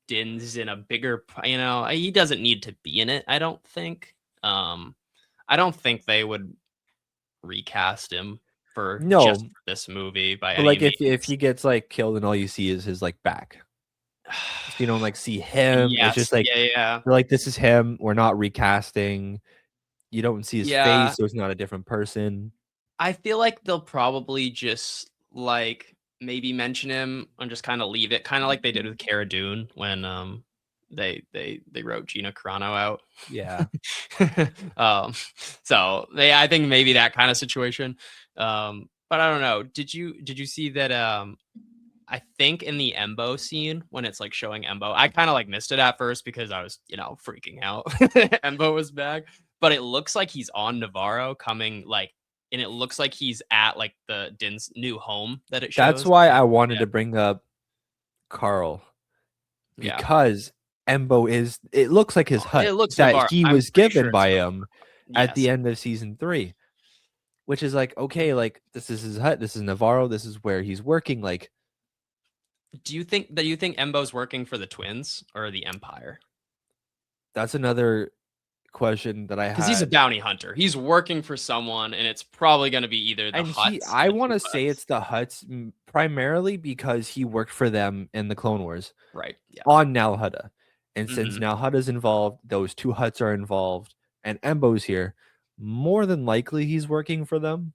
Din's in a bigger, he doesn't need to be in it. I don't think. I don't think they would recast him for just No, this movie by but any like if means. he gets like killed and all you see is his like back, so you don't like see him. It's Yes. just like Yeah. Yeah. you're like this is him. We're not recasting. You don't see his Yeah. face, so it's not a different person. I feel like they'll probably just like maybe mention him and just kind of leave it, kind of like they did with Cara Dune when they wrote Gina Carano out. Yeah. um, so I think maybe that kind of situation. But I don't know. Did you see that? I think in the Embo scene when it's like showing Embo, I kind of like missed it at first because I was freaking out. Embo was back, but it looks like he's on Navarro coming like, and it looks like he's at like the Din's new home that it That's shows. why I wanted Yeah. to bring up Carl, Yeah. because Embo is, it looks like his hut It looks that Navarro. he I'm was pretty sure given it's by Navarro. him at Yes. the end of season 3, which is like, okay, like this is his hut, this is Navarro, this is where he's working. Like, Do you think Embo's working for the Twins or the Empire? that's another question that I Because he's a had. bounty hunter. He's working for someone, and it's probably going to be either the And Huts, I the want two to say Huts. it's the Huts, primarily because he worked for them in the Clone Wars Right. Yeah. on Nalhutta. And since Mm-hmm. Nalhutta's involved, those two Huts are involved, and Embo's here, more than likely he's working for them.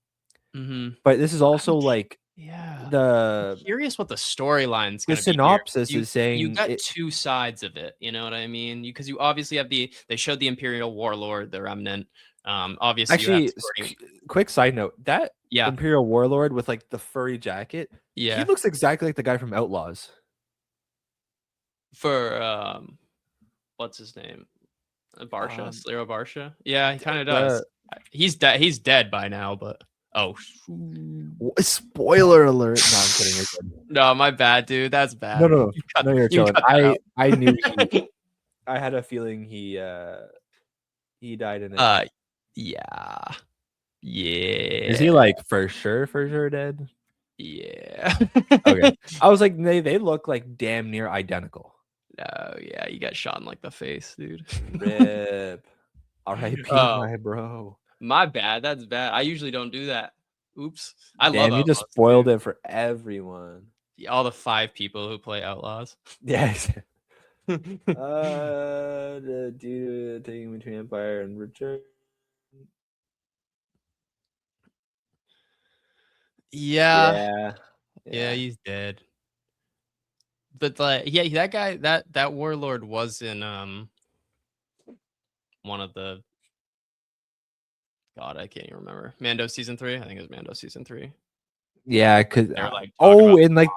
Mm-hmm. But this is also like Yeah. the Curious what the storyline's the going to be here. synopsis is You saying got it. two sides of it. You know what I mean? Because you obviously have they showed the Imperial Warlord, the Remnant. Obviously you have Actually, Scotty. quick side note, that Yeah. Imperial Warlord with like the furry jacket, he Yeah. looks exactly like the guy from Outlaws. For what's his name? Barsha, Slero Barsha. Yeah, he kind of does. The He's dead. He's dead by now, but oh, spoiler alert! No, I'm kidding. You're good. no, my bad, dude. That's No, bad. no, no, no. You're You chilling. cut that out. I knew he. I had a feeling he died in it. Yeah, Is he yeah, like for sure dead? yeah. Okay. I was like, they look like damn near identical. No, yeah, you got shot in like the face, dude. Rip. R.I.P. Oh, my bro. my bad. That's bad. I usually don't do that. Oops. I love Damn, you just Outlaws spoiled too. it for everyone. All the 5 people who play Outlaws. Yes. The dude taking between Empire and Return. Yeah, Yeah. yeah, Yeah. he's dead. But like, yeah, that guy, that warlord was in one of the God, I can't even remember. Mando season 3. I think it was Mando season 3. Yeah, cause They're like talking oh, about in like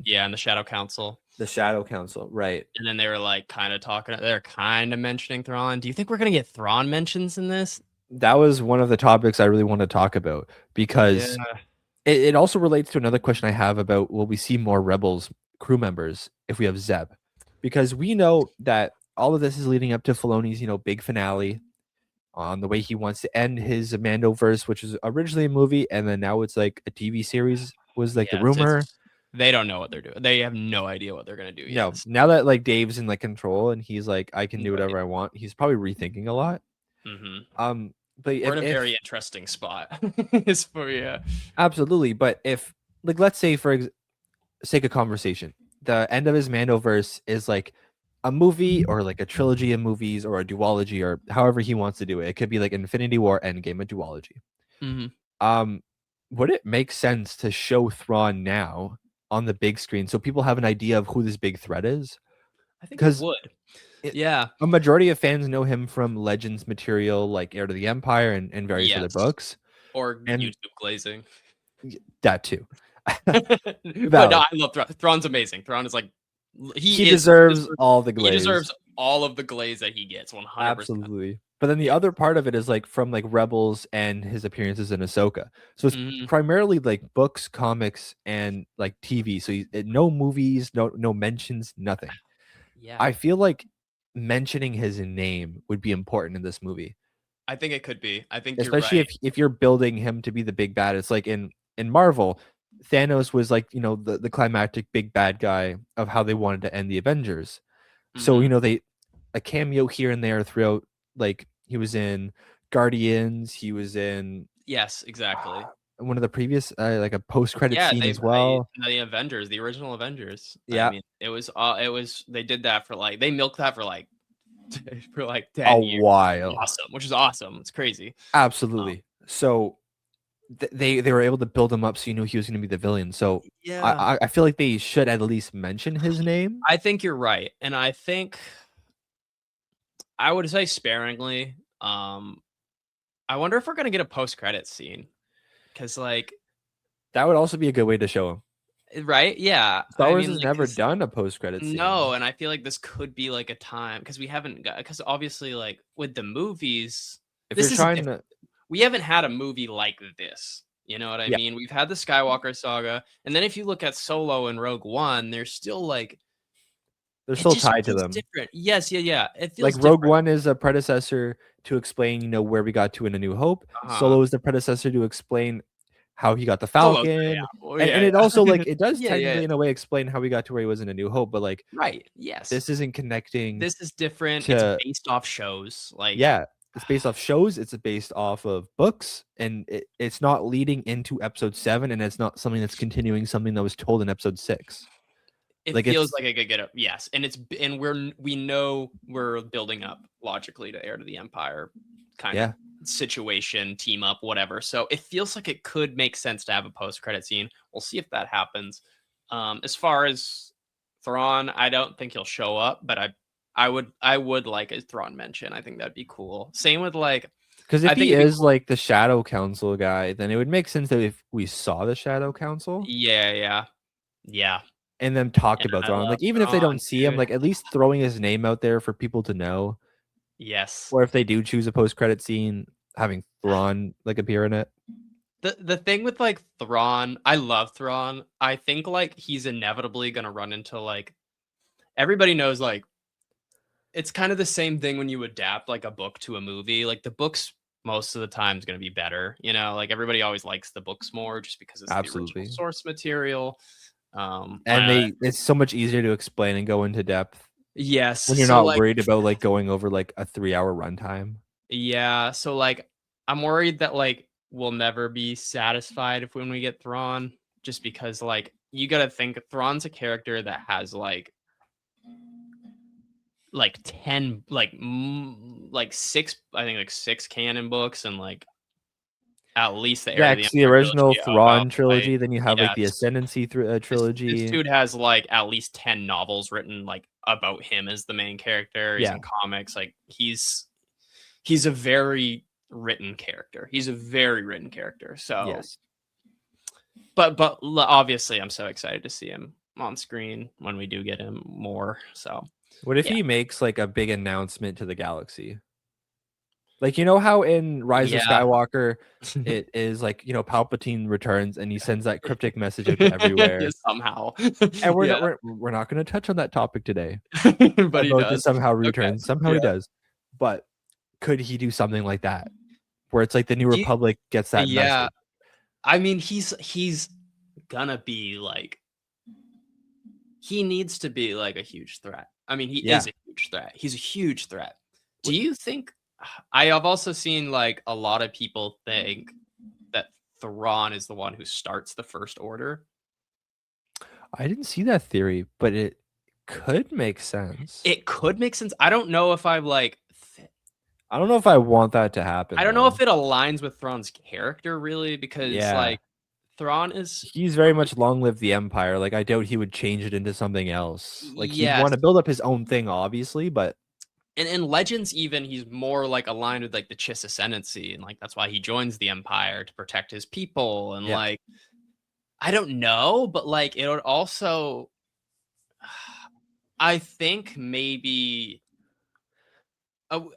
yeah, in the Shadow Council. the Shadow Council, right? And then they were like kind of talking. They're kind of mentioning Thrawn. Do you think we're gonna get Thrawn mentions in this? That was one of the topics I really want to talk about, Yeah. because it also relates to another question I have about, will we see more Rebels crew members if we have Zeb? Because we know that all of this is leading up to Filoni's, big finale on the way he wants to end his Mandoverse, which was originally a movie, and then now it's like a TV series, was like the Yeah, rumor. they don't know what they're doing. They have no idea what they're gonna do No, yet. now that like Dave's in like control and he's like, I can do Right. whatever I want, he's probably rethinking a lot. Mm-hmm. But We're in a if very interesting spot. It's for yeah. absolutely, but if, like, let's say for sake of conversation, the end of his Mandoverse is like a movie or like a trilogy of movies or a duology or however he wants to do it. It could be like Infinity War Endgame, a duology. Mm-hmm. Would it make sense to show Thrawn now on the big screen so people have an idea of who this big threat is? I think it Because would. Yeah. a majority of fans know him from Legends material like Heir to the Empire and various other Yes. books, Or and YouTube glazing. that too. But no, I love Thrawn. Thrawn's amazing. Thrawn is like He deserves all the glaze. He deserves all of the glaze that he gets. 100%. Absolutely. But then the other part of it is like from like Rebels and his appearances in Ahsoka. So it's primarily like books, comics, and like TV. So no movies, no mentions, nothing. Yeah. I feel like mentioning his name would be important in this movie. I think it could be. I think especially you're right. if you're building him to be the big bad. It's like in Marvel, Thanos was like, the climactic big bad guy of how they wanted to end the Avengers. So, they a cameo here and there throughout, like he was in Guardians, he was in Yes, exactly. one of the previous like a post-credit scene as well. The Avengers, the original Avengers. Yeah. I mean, it was they did that for like they milked that for like 10 years. While. Awesome, which is awesome. It's crazy. Absolutely. So they were able to build him up so he was going to be the villain. So yeah, I feel like they should at least mention his name. I think you're right, and I think I would say sparingly. I wonder if we're gonna get a post-credit scene, because like that would also be a good way to show him. right? Yeah. Star I Wars mean, has like, never 'cause done a post-credit no, scene. and I feel like this could be like a time because we haven't got because obviously like with the movies, If you're this is a trying different. to We haven't had a movie like this. You know what I yeah, mean? We've had the Skywalker saga, and then if you look at Solo and Rogue One, they're still like they're it still just tied to feels them. different. Yes, yeah, yeah. It Like feels Rogue different. One is a predecessor to explain, where we got to in A New Hope. Uh-huh. Solo is the predecessor to explain how he got the Solo's Falcon. yeah. Well, And yeah, it also yeah. like it does Yeah, yeah. technically in a way explain how we got to where he was in A New Hope, but like Right. Yes. this isn't connecting This is different. It's to based off shows. Like yeah, it's based off shows, it's based off of books, and it's not leading into episode 7, and it's not something that's continuing something that was told in episode 6. it Like feels it's like it could get up. Yes, and we know we're building up logically to Heir to the Empire kind of yeah, situation, team up, whatever. So it feels like it could make sense to have a post credit scene. We'll see if that happens. As far as Thrawn, I don't think he'll show up, but I would like a Thrawn mention. I think that'd be cool. Same with like because I if think he it'd be is cool. like the Shadow Council guy, then it would make sense that if we saw the Shadow Council Yeah, yeah, yeah. and then talked And about I Thrawn, love like even if they Thrawn, don't see him, dude. like at least throwing his name out there for people to know, Yes. or if they do choose a post credit scene, having Thrawn like appear in it. The thing with like Thrawn, I love Thrawn. I think like he's inevitably gonna run into like everybody knows like it's kind of the same thing when you adapt like a book to a movie. Like the books most of the time is gonna be better. You know, like everybody always likes the books more just because it's the original Absolutely. source material. And it's so much easier to explain and go into depth Yes. when you're So not like worried about like going over like a 3-hour runtime. yeah, so like I'm worried that like we'll never be satisfied if when we get Thrawn, just because like you gotta think Thrawn's a character that has like 10 like 6 I think like 6 canon books and like at least the Heir Yeah, to the 'cause the Empire original trilogy about Thrawn like trilogy, then you have like the yes. Ascendancy This trilogy. dude has like at least 10 novels written like about him as the main character. He's Yeah. in comics. Like he's a very written character. He's a very written character. So Yes. but obviously I'm so excited to see him on screen when we do get him more. So What if yeah. he makes like a big announcement to the galaxy? Like, you know how in Rise of Yeah. Skywalker, it is like, Palpatine returns and he sends that cryptic message out to everywhere. Yeah, somehow. And we're not Yeah. we're not going to touch on that topic today But he about does. this somehow Okay. returns. Somehow he Yeah. does. But could he do something like that where it's like the New Do you, Republic gets that yeah. message? I mean he's gonna be like he needs to be like a huge threat. I mean, he Yeah. is a huge threat. He's a huge threat. Do you think I have also seen like a lot of people think that Thrawn is the one who starts the First Order? I didn't see that theory, but it could make sense. It could make sense. I don't know if I like I don't know if I want that to happen I don't know though. if it aligns with Thrawn's character really because Yeah. like Thrawn is He's very much long live the Empire. Like I doubt he would change it into something else. Like he'd yes. want to build up his own thing, obviously, but And in Legends, even he's more like aligned with like the Chiss ascendancy, and like that's why he joins the Empire to protect his people. And yeah. like I don't know, but like it would also I think maybe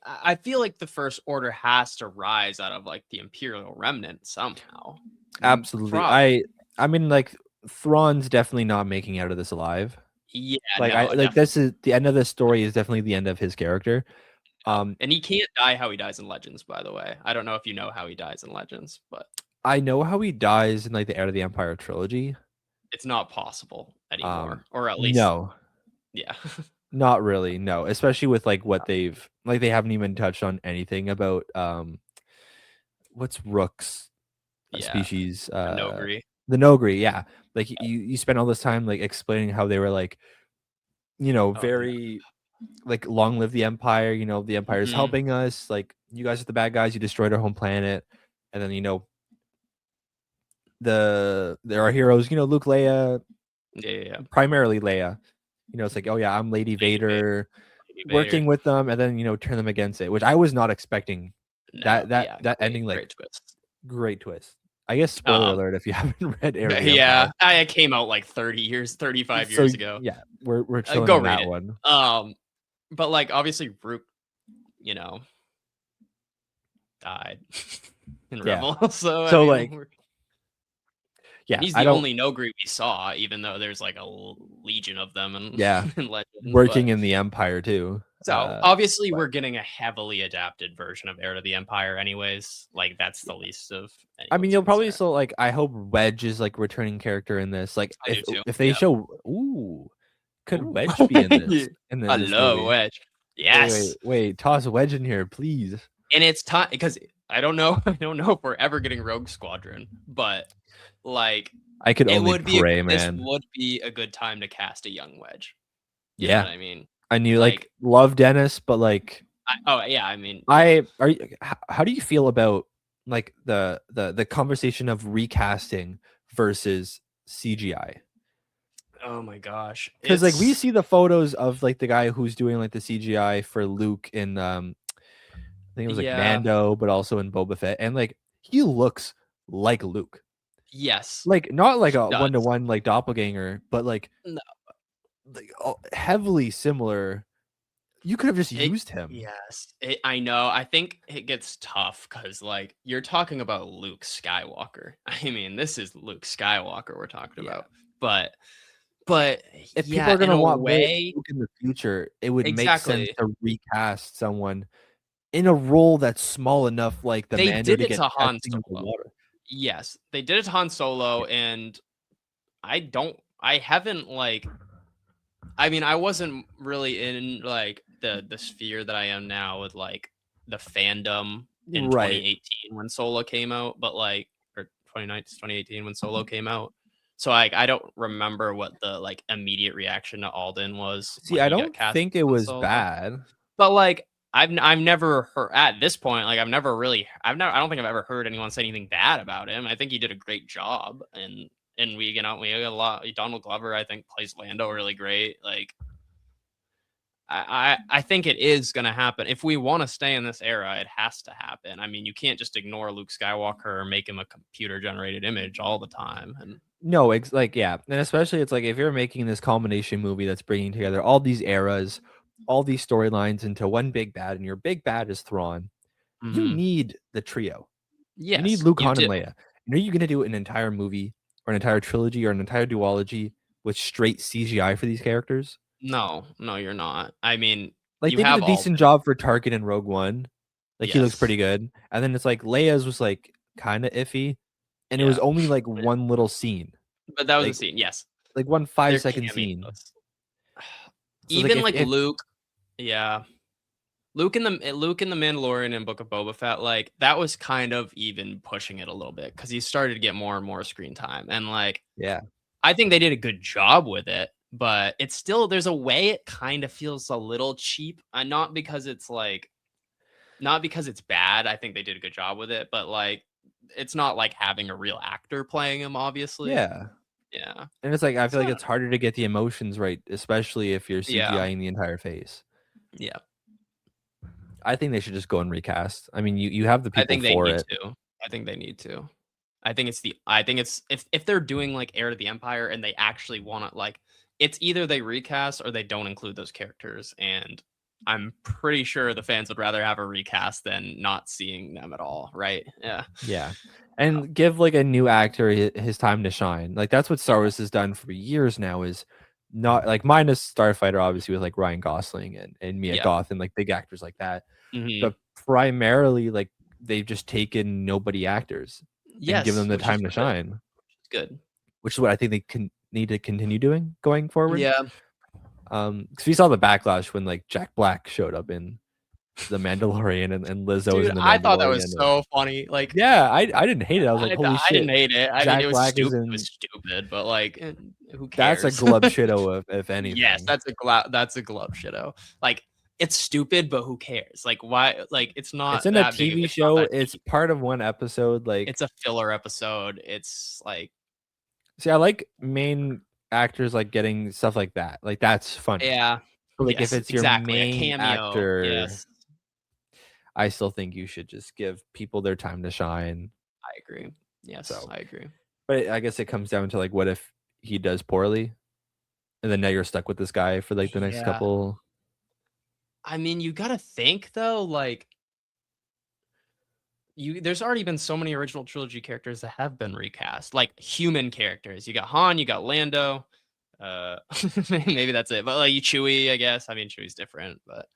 I feel like the First Order has to rise out of like the Imperial Remnant somehow. Absolutely. From I mean like Thrawn's definitely not making out of this alive. yeah, Like I no, like definitely. this is the end of the story is definitely the end of his character. And he can't die how he dies in Legends, by the way. I don't know if you know how he dies in Legends, but I know how he dies in like the Heir to the Empire trilogy. it's not possible Um anymore, or at least no, yeah. not really. No, especially with like what they've like they haven't even touched on anything about what's Rook's Yeah, species a Nogri. the Nogri, yeah. Like you spent all this time like explaining how they were like, Oh, the very like long live the Empire, the Empire is mhm. helping us, like you guys are the bad guys, you destroyed our home planet. And then there are heroes, Luke, Leia, Yeah, yeah, yeah. primarily Leia. It's like, oh yeah, I'm Lady Lady Vader. Vader, Lady Vader. working with them, and then turn them against it, which I was not expecting. No, That yeah, ending, like, great twist. great twist. I guess spoiler Um, alert if you haven't read Heir of the yeah, Empire. it came out like 35 So years ago. yeah, we're chilling Go on read that it. one. But like obviously Rook, you know, died in Yeah. Rebel. So I So mean, like and yeah, he's I the don't only no we saw, even though there's like a legion of them yeah, in Legend. working But in the Empire too. so obviously But we're getting a heavily adapted version of Heir to the Empire, anyways. Like that's the least of I mean, anyone's you'll probably concern. still like. I hope Wedge is like returning character in this. Like, I do too. if they Yeah. show, ooh, could Ooh. Wedge be in this I this love movie? Wedge. Yes. Wait, toss Wedge in here, please. And it's time because I don't know. I don't know if we're ever getting Rogue Squadron, but like I could it only would be pray, this man. would be a good time to cast a young Wedge. You know Yeah, what I mean? I knew Like, love Dennis, but like oh yeah, I mean, I are you, how do you feel about like the conversation of recasting versus CGI? oh my gosh, Because like we it's see the photos of like the guy who's doing like the CGI for Luke in I think it was like yeah, Mando, but also in Boba Fett, and like he looks like Luke, yes, like not like he a does. 1-to-1 like doppelganger, but like No, heavily similar. You could have just it, used him. yes, I know. I think it gets tough because like you're talking about Luke Skywalker. I mean, this is Luke Skywalker we're talking Yeah. about, but If people yeah, are in gonna a want more way, Luke in the future, it would make sense exactly. to recast someone in a role that's small enough, like the They Mando, did to it get to that Han thing in the Solo. water. Yes, they did it to Han Solo, and I haven't like, I mean, I wasn't really in like the sphere that I am now with like the fandom in Right. 2018 when Solo came out, but like, or 2018 when Solo came out. So like, I don't remember what the like immediate reaction to Alden was See, when I he got don't cast think it as Han was Solo. bad. But like I've never heard at this point, like I don't think I've ever heard anyone say anything bad about him. I think he did a great job, and we got a lot. Donald Glover, I think, plays Lando really great. Like I think it is gonna happen. If we want to stay in this era, it has to happen. I mean, you can't just ignore Luke Skywalker or make him a computer generated image all the time. And No, like yeah, and especially it's like if you're making this combination movie that's bringing together all these eras, all these storylines into one big bad, and your big bad is Thrawn, you need the trio. You need yes, Luke, you Han, and do. Leia. And are you gonna do an entire movie or an entire trilogy or an entire duology with straight CGI for these characters? No, no, you're not. I mean, Like you they did have a decent Alden. job for Tarkin and Rogue One. Like he looks Yes. pretty good. And then it's like Leia's was like kind of iffy, and it was Yeah. only like one little scene, But that was a like scene. Yes. one five They're second scene. cameos. So like Even like if Luke, yeah. Luke in the Mandalorian and Book of Boba Fett, like that was kind of even pushing it a little bit because he started to get more and more screen time. And like yeah, I think they did a good job with it, but it's still there's a way it kind of feels a little cheap. Not because it's like not because it's bad. I think they did a good job with it, but like it's not like having a real actor playing him, obviously. yeah. Yeah. And it's like I feel So like it's harder to get the emotions right, especially if you're yeah. CGIing the entire face. Yeah. I think they should just go and recast. I mean, you have the I people think they for need it. to. I think they need to. I think it's if they're doing like Heir to the Empire and they actually want to like it's either they recast or they don't include those characters, and I'm pretty sure the fans would rather have a recast than not seeing them at all, right? Yeah. Yeah. And give like a new actor his time to shine. Like that's what Star Yeah. Wars has done for years now is not like minus Starfighter obviously with like Ryan Gosling and Mia Yeah. Goth and like big actors like that. Mhm. But primarily like they've just taken nobody actors and give them Yes, the which is time to good. shine, Good. which is what I think they can need to continue doing going forward. Yeah. Because we saw the backlash when like Jack Black showed up in The Mandalorian and Lizzo was Dude, in The I thought that was Mandalorian. so funny. Like Yeah, I didn't hate it. I was like, holy I didn't shit, hate it. I mean, Jack Black is it was in. stupid, but like who That's a cares? glub shido if Yes, anything. that's a glove shido. Like it's stupid, but who cares? Like why? Like it's It's not in a that big. TV It's not show. that It's deep. part of one episode. Like, It's a filler episode. It's like see, I like main actors like getting stuff like that. Like that's funny. yeah, But like if yes, it's your exactly. A main cameo. actor, Yes, I still think you should just give people their time to shine. I agree. Yes, So, I agree. but I guess it comes down to like, what if he does poorly, and then now you're stuck with this guy for like the next Yeah. couple. I mean, you gotta think though, like there's already been so many original trilogy characters that have been recast, like human characters. You got Han, you got Lando. Uh, maybe that's it. But like you Chewie, I guess. I mean, Chewie's different, but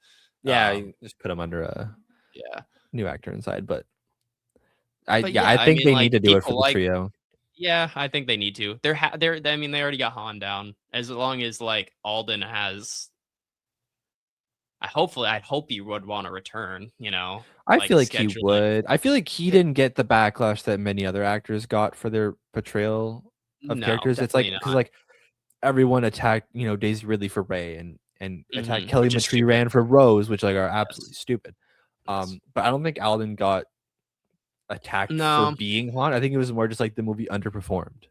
Yeah, you just put him under a yeah. new actor inside. But But yeah, yeah, I I think mean, they like need to do it for people the like trio. yeah, I think they need to. They're I mean, they already got Han down. As long as like Alden has I'd hope he would want to return, I like feel like he scheduling. would. I feel like he didn't get the backlash that many other actors got for their portrayal of No, characters. It's like definitely because not. like everyone attacked, Daisy Ridley for Rey and attacked Kelly Which is Marie stupid. Rand for Rose, which like are absolutely Yes. stupid. Yes. But I don't think Alden got attacked for No, being Han. I think it was more just like the movie underperformed.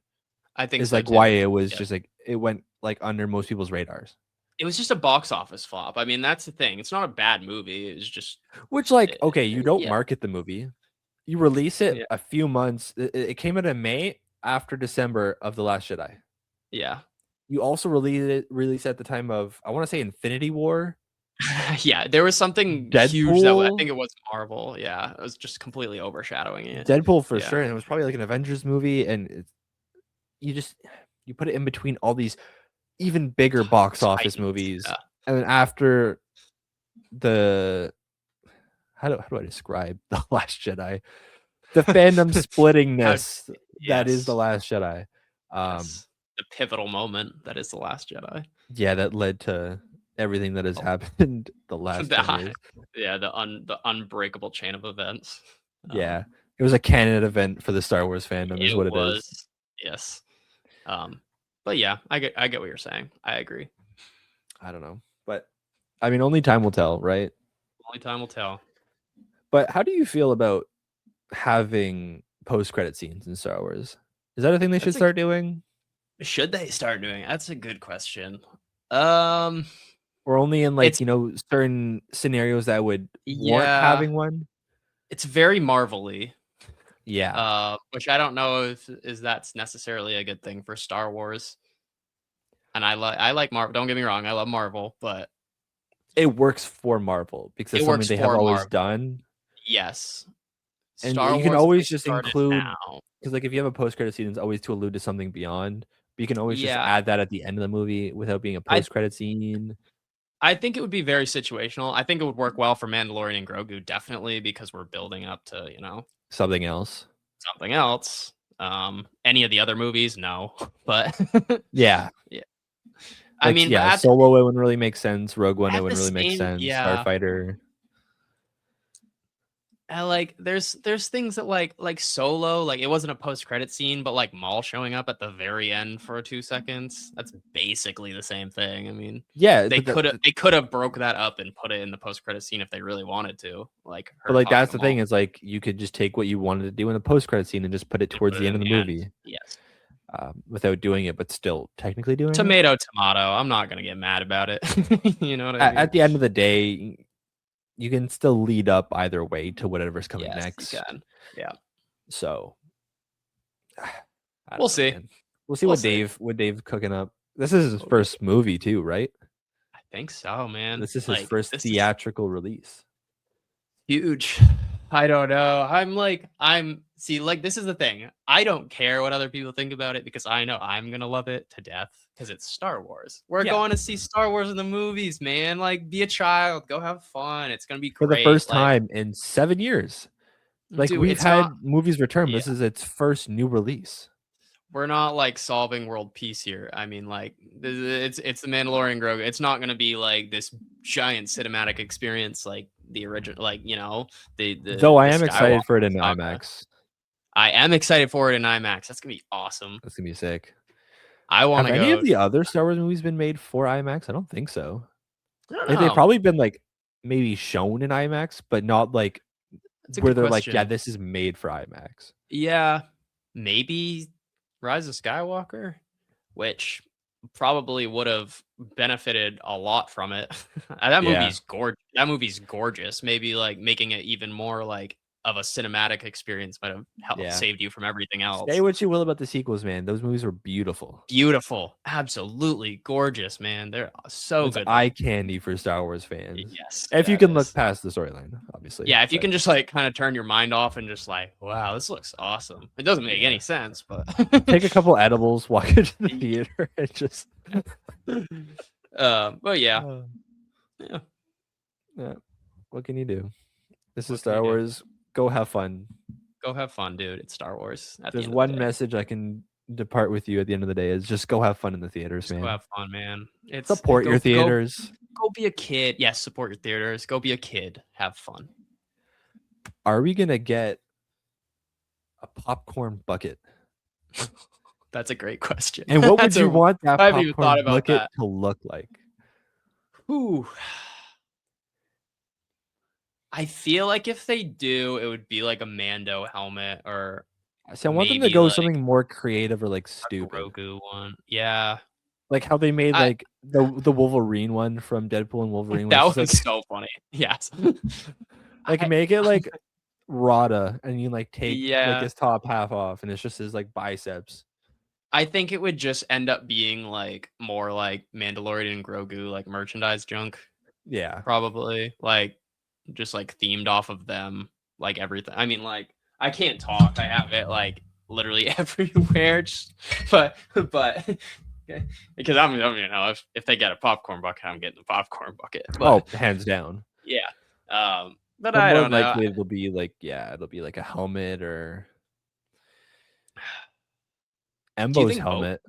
I think Is so like why too. it was Yeah. just like it went like under most people's radars. It was just a box office flop. I mean, that's the thing. It's not a bad movie. It was just Which like eh, okay, you don't yeah. market the movie. You release it Yeah. a few months. It came out in May after December of The Last Jedi. Yeah. You also release at the time of I want to say Infinity War, Yeah, there was something huge that I Deadpool, think it was Marvel. Yeah, it was just completely overshadowing it. Deadpool for Yeah. sure, and it was probably like an Avengers movie, and you just you put it in between all these even bigger box office Titans. movies, Yeah. and then after the how do I describe The Last Jedi? The fandom How splittingness that is The yes. Last Jedi. Yes. The pivotal moment that is The Last Jedi. Yeah, that led to everything that has Oh, happened the last 10 the years. yeah, the unbreakable chain of events. Yeah. It was a canon event for the Star Wars fandom is It what it is. was. Yes. But yeah, I get what you're saying. I agree. I don't know. But I mean only time will tell, right? Only time will tell. But how do you feel about having post-credit scenes in Star Wars? Is that a thing they should That's a start doing? should they start doing it? That's a good question. Um, Or only in like, it's certain scenarios that would warrant yeah, having one? it's very Marvel-y. Yeah. Which I don't know if is that's necessarily a good thing for Star Wars. And I like Marvel. Don't get me wrong, I love Marvel, but It works for Marvel because it it's something works they have for always Marvel. done. Yes. And Star you can Wars, if they always just started include now. because like if you have a post credit scene, it's always to allude to something beyond. But you can always just Yeah, add that at the end of the movie without being a I post credit scene. I think it would be very situational. I think it would work well for Mandalorian and Grogu, definitely, because we're building up to, Something else. something else. Any of the other movies, no. But Yeah. yeah. I mean, but Yeah, Solo it wouldn't really make sense. Rogue One it at the wouldn't really make same sense. yeah. Starfighter. Like there's things that like Solo, like it wasn't a post credit scene, but like Maul showing up at the very end for 2 seconds. That's basically the same thing. I mean, Yeah, they could have broke that up and put it in the post credit scene if they really wanted to, like but her like talking that's to the thing Maul. is like you could just take what you wanted to do in a post credit scene and just put it Just towards put the it end in of the the end. movie Yes. without doing it, but still technically doing it. Tomato, tomato. I'm not gonna get mad about it. You know what I mean? At the end of the day, you can still lead up either way to whatever's coming Yes, you next. can. Yeah. So I We'll don't know, see. man. We'll see We'll what see. Dave cooking up. This is his first movie too, right? I think so, man. This is his Like first this is theatrical release. huge. I don't know. I'm see, like this is the thing. I don't care what other people think about it because I know I'm gonna love it to death because it's Star Wars. We're Yeah. going to see Star Wars in the movies, man. Like, be a child, go have fun. It's gonna be For the great. first Like, time in 7 years. Like dude, we've it's not. had movies return. Yeah, This is its first new release. we're not like solving world peace here. I mean, like, it's the Mandalorian Grogu. It's not gonna be like this giant cinematic experience like the original, like Though I the am excited for it Skywalker in saga. IMAX. I am excited for it in IMAX. That's gonna be awesome. That's gonna be sick. I want Have to any of go. the other Star Wars movies been made for IMAX? I don't think so. I don't Like they've know. probably been like maybe shown in IMAX, but not like That's a where good they're like, yeah, question. this is made for IMAX. Yeah, maybe Rise of Skywalker, which probably would have benefited a lot from it. That Yeah. movie's gorgeous. That movie's gorgeous. Maybe like making it even more like of a cinematic experience might have helped saved you from everything else. Say what you will about the sequels, man. Those movies were beautiful. Beautiful, absolutely gorgeous, man. They're so It's good. eye candy for Star Wars fans. Yes, If you can look past the storyline, obviously. Yeah, if you can just like kind of turn your mind off and just like, wow, this looks awesome. It doesn't make any sense, but take a couple edibles, walk into the theater, and just. But yeah. What can you do? This is Star Wars. Go have fun. Go have fun, dude. It's Star Wars. There's one message I can depart with you at the end of the day is just go have fun in the theaters, man. Go have fun, man. Support your theaters. Go be a kid. Yes, support your theaters. Go be a kid. Have fun. Are we gonna get a popcorn bucket? That's a great question. And what would you want that popcorn bucket to look like? Ooh. I feel like if they do, it would be like a Mando helmet, or I want them to go something more creative or like stupid. GROGU one, yeah. Like how they made like the Wolverine one from Deadpool and Wolverine. That was like, so funny. Yes. Like make it like Rada, and you like take like his top half off, and it's just his like biceps. I think it would just end up being like more like Mandalorian and GROGU, like merchandise junk. Yeah, probably like just like themed off of them, like everything. I mean, like I can't talk. I have it like literally everywhere. But because I'm you know if they get a popcorn bucket, I'm getting the popcorn bucket. But, hands down. Yeah. But I don't know. Likely it'll be like a helmet or Embo's helmet.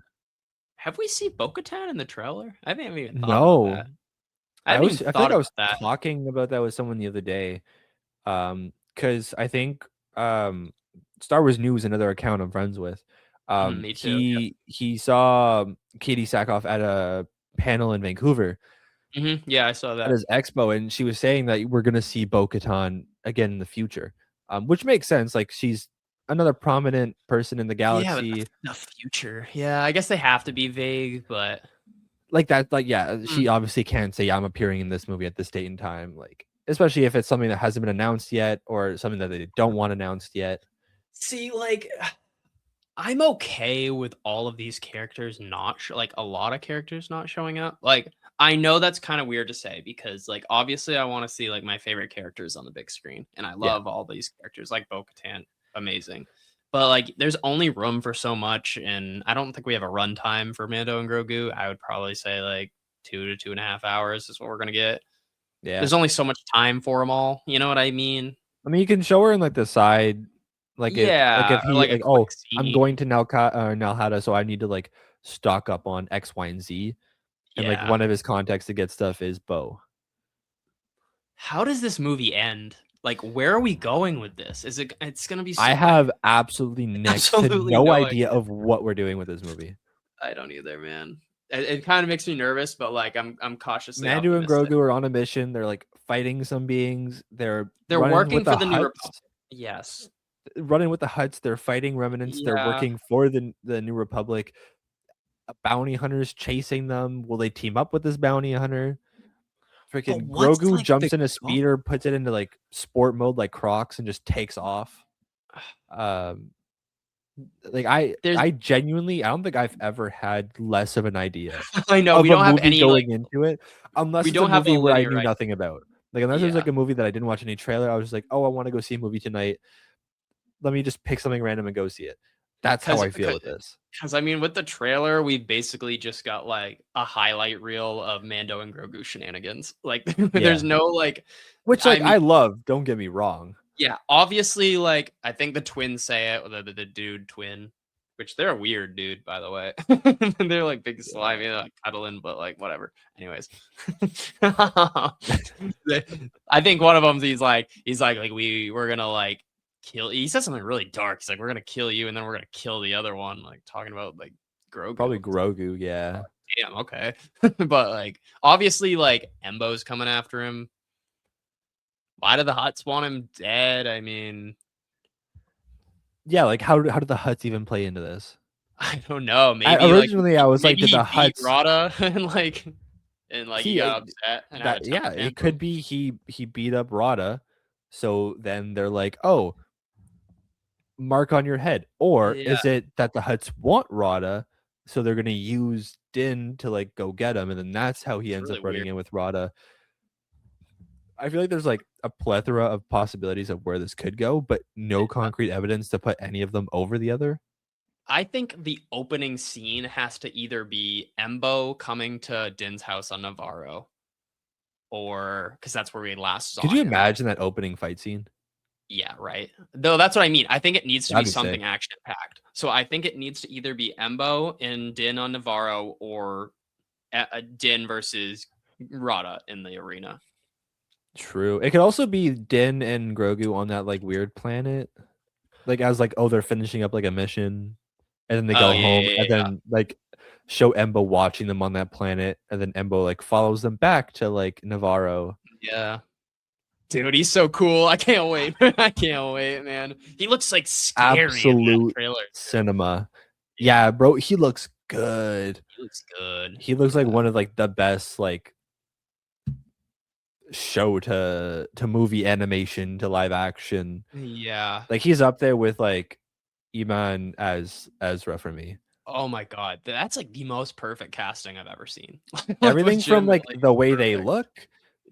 Have we seen Bo-Katan in the trailer? I haven't even thought about that. I was talking about that with someone the other day. Because I think Star Wars News, another account I'm friends with. Me too. He saw Katie Sackhoff at a panel in Vancouver. Yeah, I saw that at his expo, and she was saying that we're gonna see Bo-Katan again in the future, which makes sense. Like she's another prominent person in the galaxy. Yeah, the future. Yeah, I guess they have to be vague, but like that. Like she obviously can't say I'm appearing in this movie at this date and time. Like especially if it's something that hasn't been announced yet or something that they don't want announced yet. See, like I'm okay with all of these characters not like a lot of characters not showing up. Like I know that's kind of weird to say because like obviously I want to see like my favorite characters on the big screen, and I love all these characters like Bo-Katan, amazing. But like there's only room for so much, and I don't think we have a runtime for Mando and GROGU. I would probably say like 2 to 2.5 hours is what we're gonna get. Yeah, there's only so much time for them all. You know what I mean? I mean, you can show her in like the side. Like if he like I'm going to Nalhada, so I need to like stock up on X, Y, and Z. And like one of his contacts to get stuff is Bo. How does this movie end? Like, where are we going with this? It's gonna be I have absolutely no idea of what we're doing with this movie. I don't either, man. It kind of makes me nervous, but like I'm cautiously Mando and GROGU are on a mission. They're like fighting some beings. They're working for the New Republic. Yes. Running with the Hutts, they're fighting remnants. They're working for the New Republic. A bounty hunter's chasing them. Will they team up with this bounty hunter? Freaking GROGU like jumps in a speeder, puts it into like sport mode like Crocs, and just takes off. Like I genuinely I don't think I've ever had less of an idea. I know we don't have any going into it unless we don't have a movie where I knew nothing about. Like unless there's like a movie that I didn't watch any trailer, I was just like, oh, I want to go see a movie tonight. Let me just pick something random and go see it. That's how I feel with this. Because I mean, with the trailer, we basically just got like a highlight reel of Mando and GROGU shenanigans. Like, there's no like, which like I love. Don't get me wrong. Yeah, obviously, like I think the twins say it, the dude twin, which they're a weird dude, by the way. They're like big slimy, they're like cuddling, but like whatever. Anyways, I think one of them he's like we're gonna like kill. He said something really dark. He's like, we're gonna kill you, and then we're gonna kill the other one. Like talking about like GROGU. Probably GROGU, yeah. Oh, damn, okay. But like obviously, like Embo's coming after him. Why do the Hutts want him dead? I mean, yeah, like how did the Hutts even play into this? I don't know. Maybe originally I was like, did the Hutts Rada and he got upset? It could be he beat up Rada. So then they're like, oh, mark on your head. Or Yeah, is it that the Huts want Rada, so they're gonna use Din to like go get him, and then that's how he it's ends really up running weird. in with Rada. I feel like there's like a plethora of possibilities of where this could go, but no concrete evidence to put any of them over the other. I think the opening scene has to either be Embo coming to Din's house on Navarro, or because that's where we last Could saw you him. imagine that opening fight scene? Yeah, right. Though that's what I mean. I think it needs to be That'd be sick. something action packed. So I think it needs to either be Embo and Din on Navarro, or Din versus Rada in the arena. True. It could also be Din and Grogu on that like weird planet. Like as like, oh, they're finishing up like a mission, and then they Oh go yeah, home, yeah, and yeah. then like show Embo watching them on that planet, and then Embo like follows them back to like Navarro. Yeah. Dude, he's so cool. I can't wait. I can't wait, man. He looks like scary in that Absolute trailer too. cinema. Yeah, Yeah, bro, he looks good. he looks good. He looks like Yeah. one of like the best like show to movie animation to live action. Yeah. Like he's up there with like Iman as Ezra for me. Oh my god. That's like the most perfect casting I've ever seen. Like Everything from like legitimately the way they perfect. look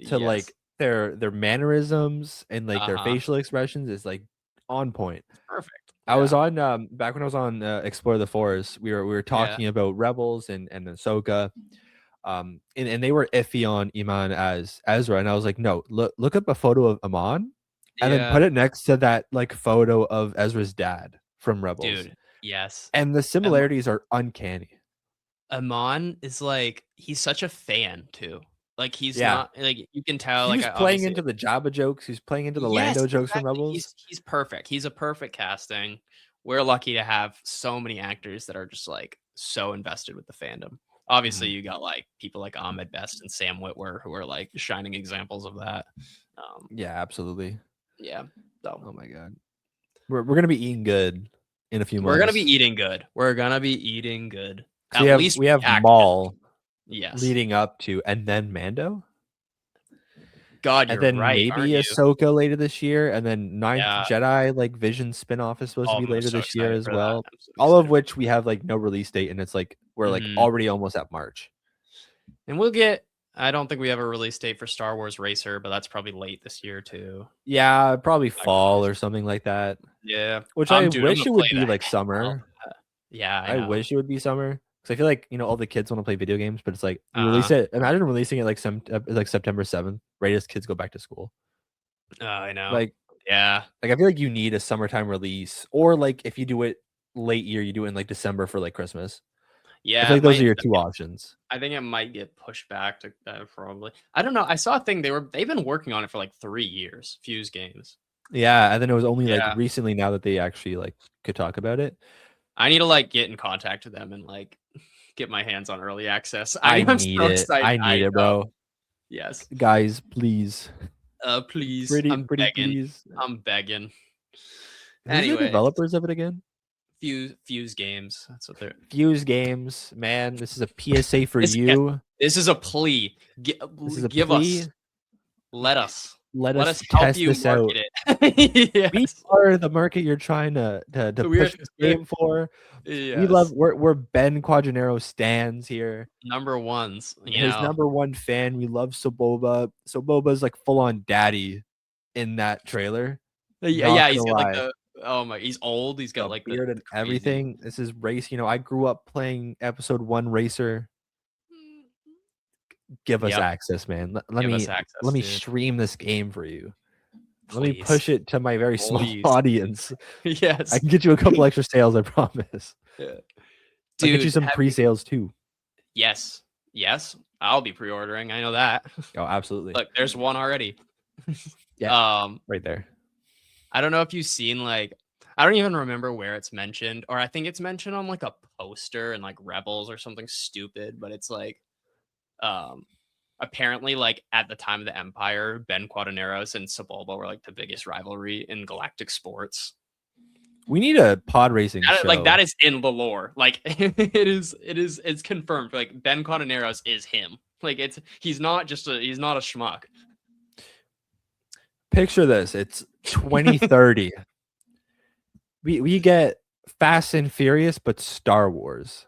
to Yes. like their mannerisms and like their Uh-huh. facial expressions is like on point. It's perfect. I was Yeah. on back when I was on Explore the Forest, we were Yeah. talking about Rebels and Ahsoka. And they were iffy on Iman as Ezra, and I was like, no, look up a photo of Amon, and then Yeah. put it next to that like photo of Ezra's dad from Rebels, Dude. Yes. and the Am- similarities are uncanny. Amon is like he's such a fan too. Like he's Yeah, not like you can tell he like was I playing obviously into the Jabba jokes. He's playing into the yes, Lando jokes from exactly. Rebels. He's perfect. He's a perfect casting. We're lucky to have so many actors that are just like so invested with the fandom. Obviously, Mhm. you got like people like Ahmed Best and Sam Witwer who are like shining examples of that. Um, Yeah, absolutely. yeah. So Oh my god, we're gonna be eating good in a few we're gonna be months. eating good. We're gonna be eating good. So At least we with have the action. Maul Yes. leading up to, and then Mando. God, And you're then right, maybe aren't you? Ahsoka later this year, and then Ninth Yeah. Jedi like Vision spinoff is supposed to Oh, be I'm later so this year excited as for that. well. I'm so All of excited for which we have like no release date, and it's like we're like Mhm. already almost at March. And we'll get I don't think we have a release date for Star Wars Racer, but that's probably late this year too. Yeah, probably I can fall honestly or something like that. yeah. Which I Dude, I'm wish gonna it play would be the like hell out summer. of that. Yeah, I I know. wish it would be summer because I feel like all the kids want to play video games, but it's like you release Uh-huh. it. Imagine releasing it like like September 7th, right as kids go back to school. Oh, I know. Like Yeah. I feel like you need a summertime release, or like if you do it late year, you do it in like December for like Christmas. I feel Yeah, like those are your two options. I think it might get pushed back to probably. I don't know. I saw a thing they've been working on it for like 3 years, Fuse Games. Yeah, and then it was only like Yeah. recently now that they actually like could talk about it. I need to like get in contact with them and like get my hands on early access. I I'm need so it. excited. I need I it, know. bro. Yes. Guys, please. Please. Pretty I'm pretty begging. please. I'm begging. Who's the Anyways, developers of it again? Fuse Games. That's what they're. Fuse Games, man. This is a PSA for This yes, you. this is a plea. This is a Give us. plea. Let us. Let Let us us help test you this out. market it. We Yes. are the market you're trying to We're, push this game for. yes. We're Ben Quadraro stands here. Number ones, His number one fan. We love Soboba. Soboba's like full on daddy in that trailer. Yeah, Not yeah, he's gonna got like lie. oh my, he's old. He's got The like the beard and crazy. everything. This is race. I grew up playing episode 1 Racer. Give us Yep, access, man. give us access, Let me dude. stream this game for you. Let me Please, push it to my very small please. audience. I Yes, can get you a couple extra sales, I promise. yeah. I'll get you Dude. some pre-sales too. Yes, yes, I'll be pre-ordering. I know that. Oh, absolutely. Look, there's one already. Yeah, Um, right there. I don't know if you've seen like I don't even remember where it's mentioned, or I think it's mentioned on like a poster in like Rebels or something stupid, but it's like um apparently like at the time of the Empire, Ben Quadraneros and Sebulba were like the biggest rivalry in galactic sports. We need a pod racing show. Like that is in the lore. Like it's confirmed. Like Ben Quadraneros is him. Like he's not a schmuck. Picture this. It's 2030. We get Fast and Furious, but Star Wars.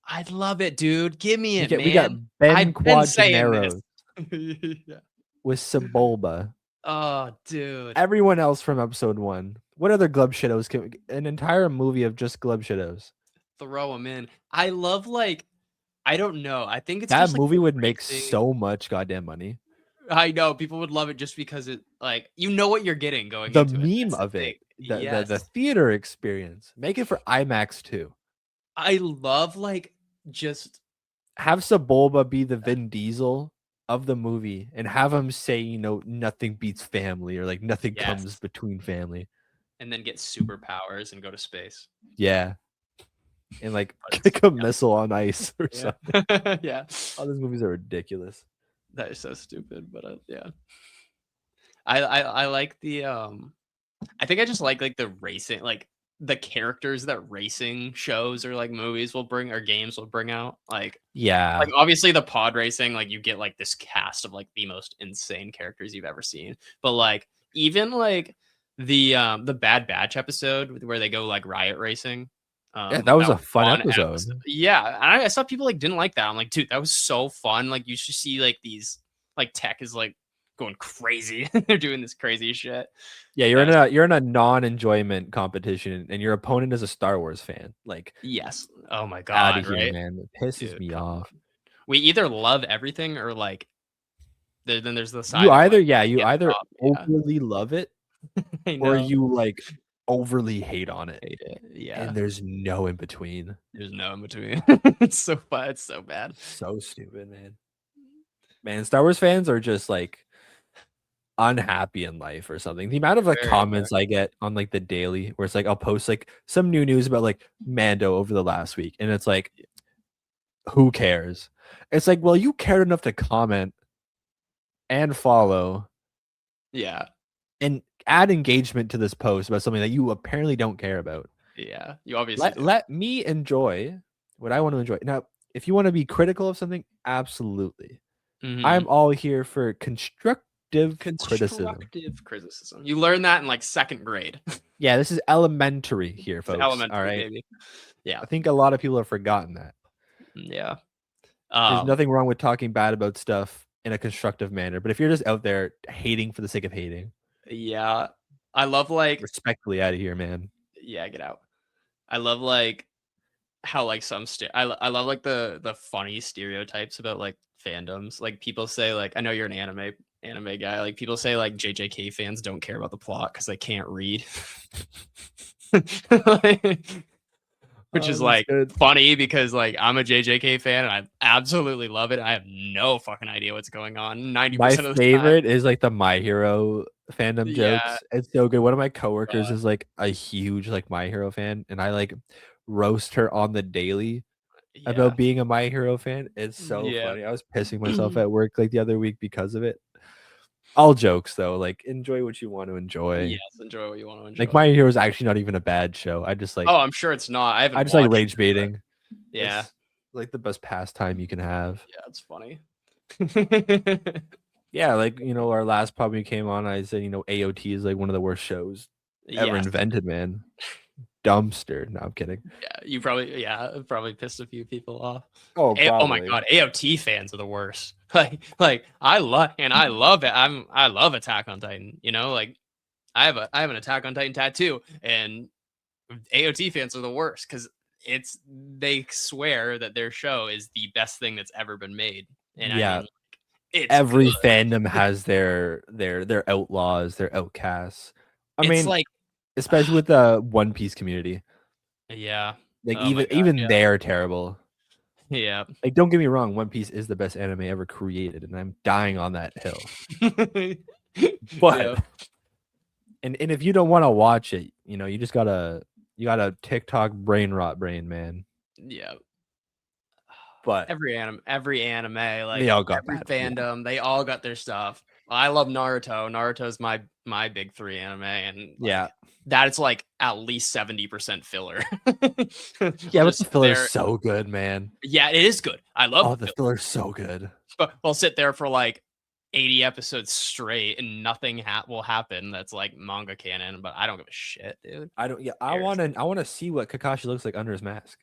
I'd love it, dude. Give me it, We got man. Ben I've been saying this. Quadraneros Yeah. with Sebulba. Oh, dude. Everyone else from episode 1. What other Glub Shadows an entire movie of just Glub Shadows? Throw them in. I love like I don't know. I think it's That just like movie the would make racing. so much goddamn money. I know people would love it just because it like you know what you're getting going The into it. meme That's the of thing. it, Yes. the theater experience. Make it for IMAX too. I love like just Have Sebulba be the Vin Diesel of the movie and have him say, nothing beats family or like nothing comes yes, between family. and then get superpowers and go to space. Yeah. And like But kick a missile on ice or yeah. something. Yeah. All these movies are ridiculous. That is so stupid, but yeah. I like the I think I just like the racing, like the characters that racing shows or like movies will bring or games will bring out. Yeah. Like obviously the pod racing, like you get like this cast of like the most insane characters you've ever seen. But like even like the Bad Batch episode where they go like riot racing. Yeah, that was a fun fun episode. Yeah, and I saw people like didn't like that. I'm like, dude, that was so fun. Like you should see like these like tech is like going crazy. They're doing this crazy shit. Yeah, you're in a non-enjoyment competition and your opponent is a Star Wars fan. Like, yes. Oh my out god, of here, right? man. It pisses Dude, me off. we either love everything or like then there's the side You of, either like, yeah, you get either up. Yeah, overly love it I or know. you like overly hate on it. Hate it. Yeah, And there's no in between. there's no in between. It's so fun. It's so bad. So stupid, man. Man, Star Wars fans are just like unhappy in life or something. The amount of like Very comments I get on like the daily where it's like I'll post like some new news about like Mando over the last week and it's like who cares? It's like, well, you cared enough to comment and follow yeah, and add engagement to this post about something that you apparently don't care about. yeah. You obviously do. Let me enjoy what I want to enjoy. Now, if you want to be critical of something, absolutely. Mhm. I'm all here for constructive criticism. Constructive criticism. You learn that in like second grade. Yeah, this is elementary here, folks. Elementary, all right. baby. Yeah. I think a lot of people have forgotten that. Yeah. There's nothing wrong with talking bad about stuff in a constructive manner, but if you're just out there hating for the sake of hating, yeah. I love like respectfully out of here, man. yeah, get out. I love like how like I love like the funny stereotypes about like fandoms. Like people say like I know you're an anime guy. Like people say like JJK fans don't care about the plot because they can't read. Which is like good. funny because like I'm a JJK fan and I absolutely love it. I have no fucking idea what's going on 90% My of the time. favorite is like the My Hero fandom Yeah. jokes. It's so good. One of my coworkers is like a huge like My Hero fan, and I like roast her on the daily Yeah. about being a My Hero fan. It's so Yeah. funny. I was pissing myself at work like the other week because of it. All jokes though, like enjoy what you want to enjoy. Yes, enjoy what you want to enjoy. Like My Hero is actually not even a bad show. I just like Oh, I'm sure it's not. I just haven't like watched rage it, but baiting. yeah. It's like the best pastime you can have. Yeah, it's funny. Yeah, like our last pod we came on, I said AOT is like one of the worst shows ever Yes. invented, man. Dumpster. No, I'm kidding. Yeah, you probably pissed a few people off. Oh, Oh my god, AOT fans are the worst. Like I love it. I love Attack on Titan. Like I have an Attack on Titan tattoo, and AOT fans are the worst because they swear that their show is the best thing that's ever been made. And yeah, I mean, it's every good. fandom has their outlaws, their outcasts. I mean, like especially with the One Piece community. Yeah. Like Oh my God, even yeah. they're terrible. Yeah. Like don't get me wrong, One Piece is the best anime ever created, and I'm dying on that hill. But Yeah. and if you don't want to watch it, you just gotta TikTok brain rot brain, man. Yeah. But every anime, like they all got every bad, fandom, they all got their stuff. I love Naruto. Naruto's my big 3 anime, and like, yeah, that it's like at least 70% filler. yeah, but the filler's so good, man. Yeah, it is good. I love the filler's so good. But I'll sit there for like 80 episodes straight and nothing will happen that's like manga canon, but I don't give a shit, dude. I don't. Yeah, Who cares? I want to see what Kakashi looks like under his mask.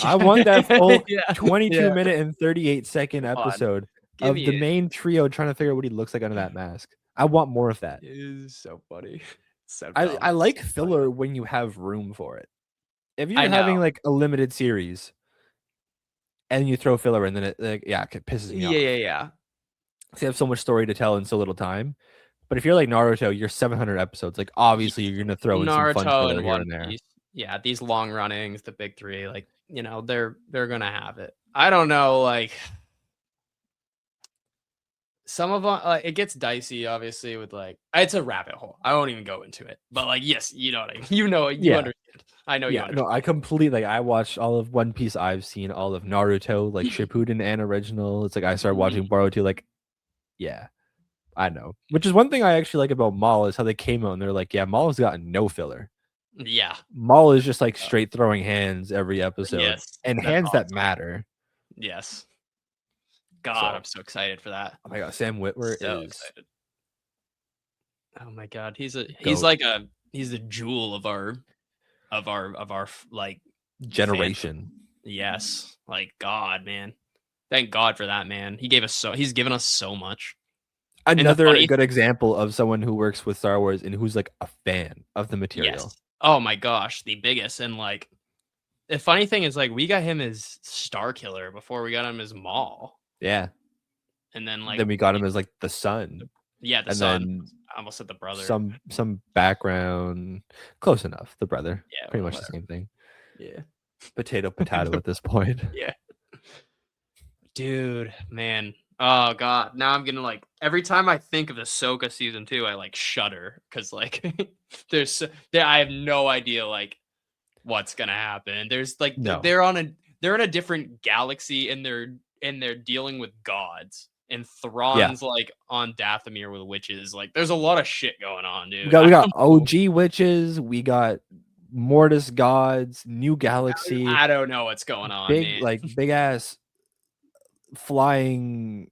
I want that full Yeah, 22 yeah. minute and 38-second Come on, episode give of me the it. main trio trying to figure out what he looks like under that mask. I want more of that. It is so funny. So I dumb. like So funny. filler when you have room for it. If I you're know. having like a limited series and you throw filler in, then it like it pisses me Yeah, yeah, off. yeah. They have so much story to tell in so little time. But if you're like Naruto, you're 700 episodes. Like obviously you're gonna throw in some fun Naruto filler and here One and there. Piece. Yeah, these long runnings, the big three, like, you know, they're gonna have it. I don't know, like some of them, it gets dicey, obviously, with like it's a rabbit hole. I won't even go into it, but like, yes, you know what I mean. You know, you Yeah. understand. I know you Yeah, no, understand. I completely like I watched all of One Piece. I've seen all of Naruto, like Shippuden and original. It's like I started watching Boruto. Like, yeah, I know. Which is one thing I actually like about Maul is how they came out and they're like, yeah, Maul's got no filler. Yeah. Maul is just like straight throwing hands every episode Yes. and That's hands that awesome. matter. Yes. God, So, I'm so excited for that. oh my god, Sam Witwer So is excited. Oh my god, he's goat like he's the jewel of our like fan. generation. Yes, like God, man. Thank God for that, man. He's given us so much. And the Another funny, good example of someone who works with Star Wars and who's like a fan of the material. yes. Oh my gosh, the biggest. And like the funny thing is, like, we got him as Star Killer before we got him as Maul, Yeah. and then like Then we got him as like the son. yeah, the And son. then I almost said the brother. some background, close enough. The brother, Yeah, pretty well, much the whatever. same thing. Yeah, Potato at this point. yeah. Dude, man. Oh god. Now I'm gonna like every time I think of Ahsoka season 2, I like shudder because like I have no idea like what's gonna happen. There's like No. they're in a different galaxy and they're dealing with gods. And Thrawn's like on Dathomir with witches. Like there's a lot of shit going on, dude. We got OG witches. We got Mortis gods. New galaxy. I don't know what's going on, man. Big ass flying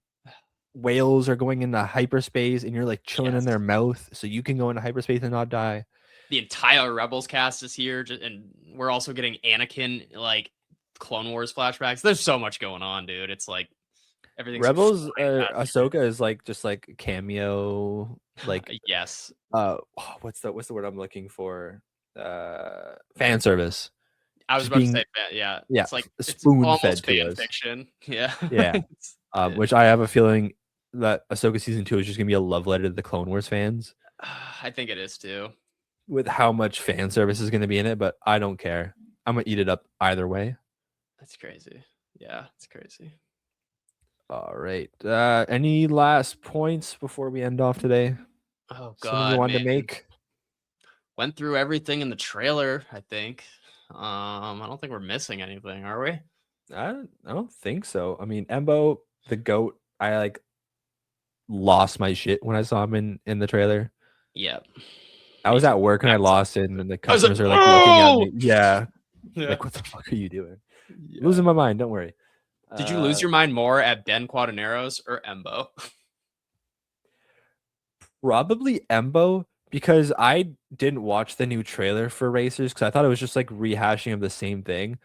whales are going into hyperspace, and you're like chilling in their mouth, so you can go into hyperspace and not die. The entire Rebels cast is here, and we're also getting Anakin like Clone Wars flashbacks. There's so much going on, dude. It's like everything's Rebels. Ahsoka is like just like cameo. Like yes. What's the word I'm looking for? Fan service. I was about to say, yeah. It's like spoon fed to fan us. fiction. Yeah. Yeah. Which I have a feeling that Ahsoka season 2 is just gonna be a love letter to the Clone Wars fans. I think it is too. With how much fan service is gonna be in it, but I don't care. I'm gonna eat it up either way. That's crazy. Yeah, it's crazy. All right. Any last points before we end off today? Oh god, something you wanted to make? Went through everything in the trailer, I think. I don't think we're missing anything, are we? I don't think so. I mean, Embo, the goat, I like lost my shit when I saw him in the trailer. Yeah. I was at work and I lost it, and the customers are like looking at me. Yeah. Like, what the fuck are you doing? Yeah. Losing my mind, don't worry. Did you lose your mind more at Ben Quaterneros or Embo? Probably Embo, because I didn't watch the new trailer for Racers because I thought it was just like rehashing of the same thing.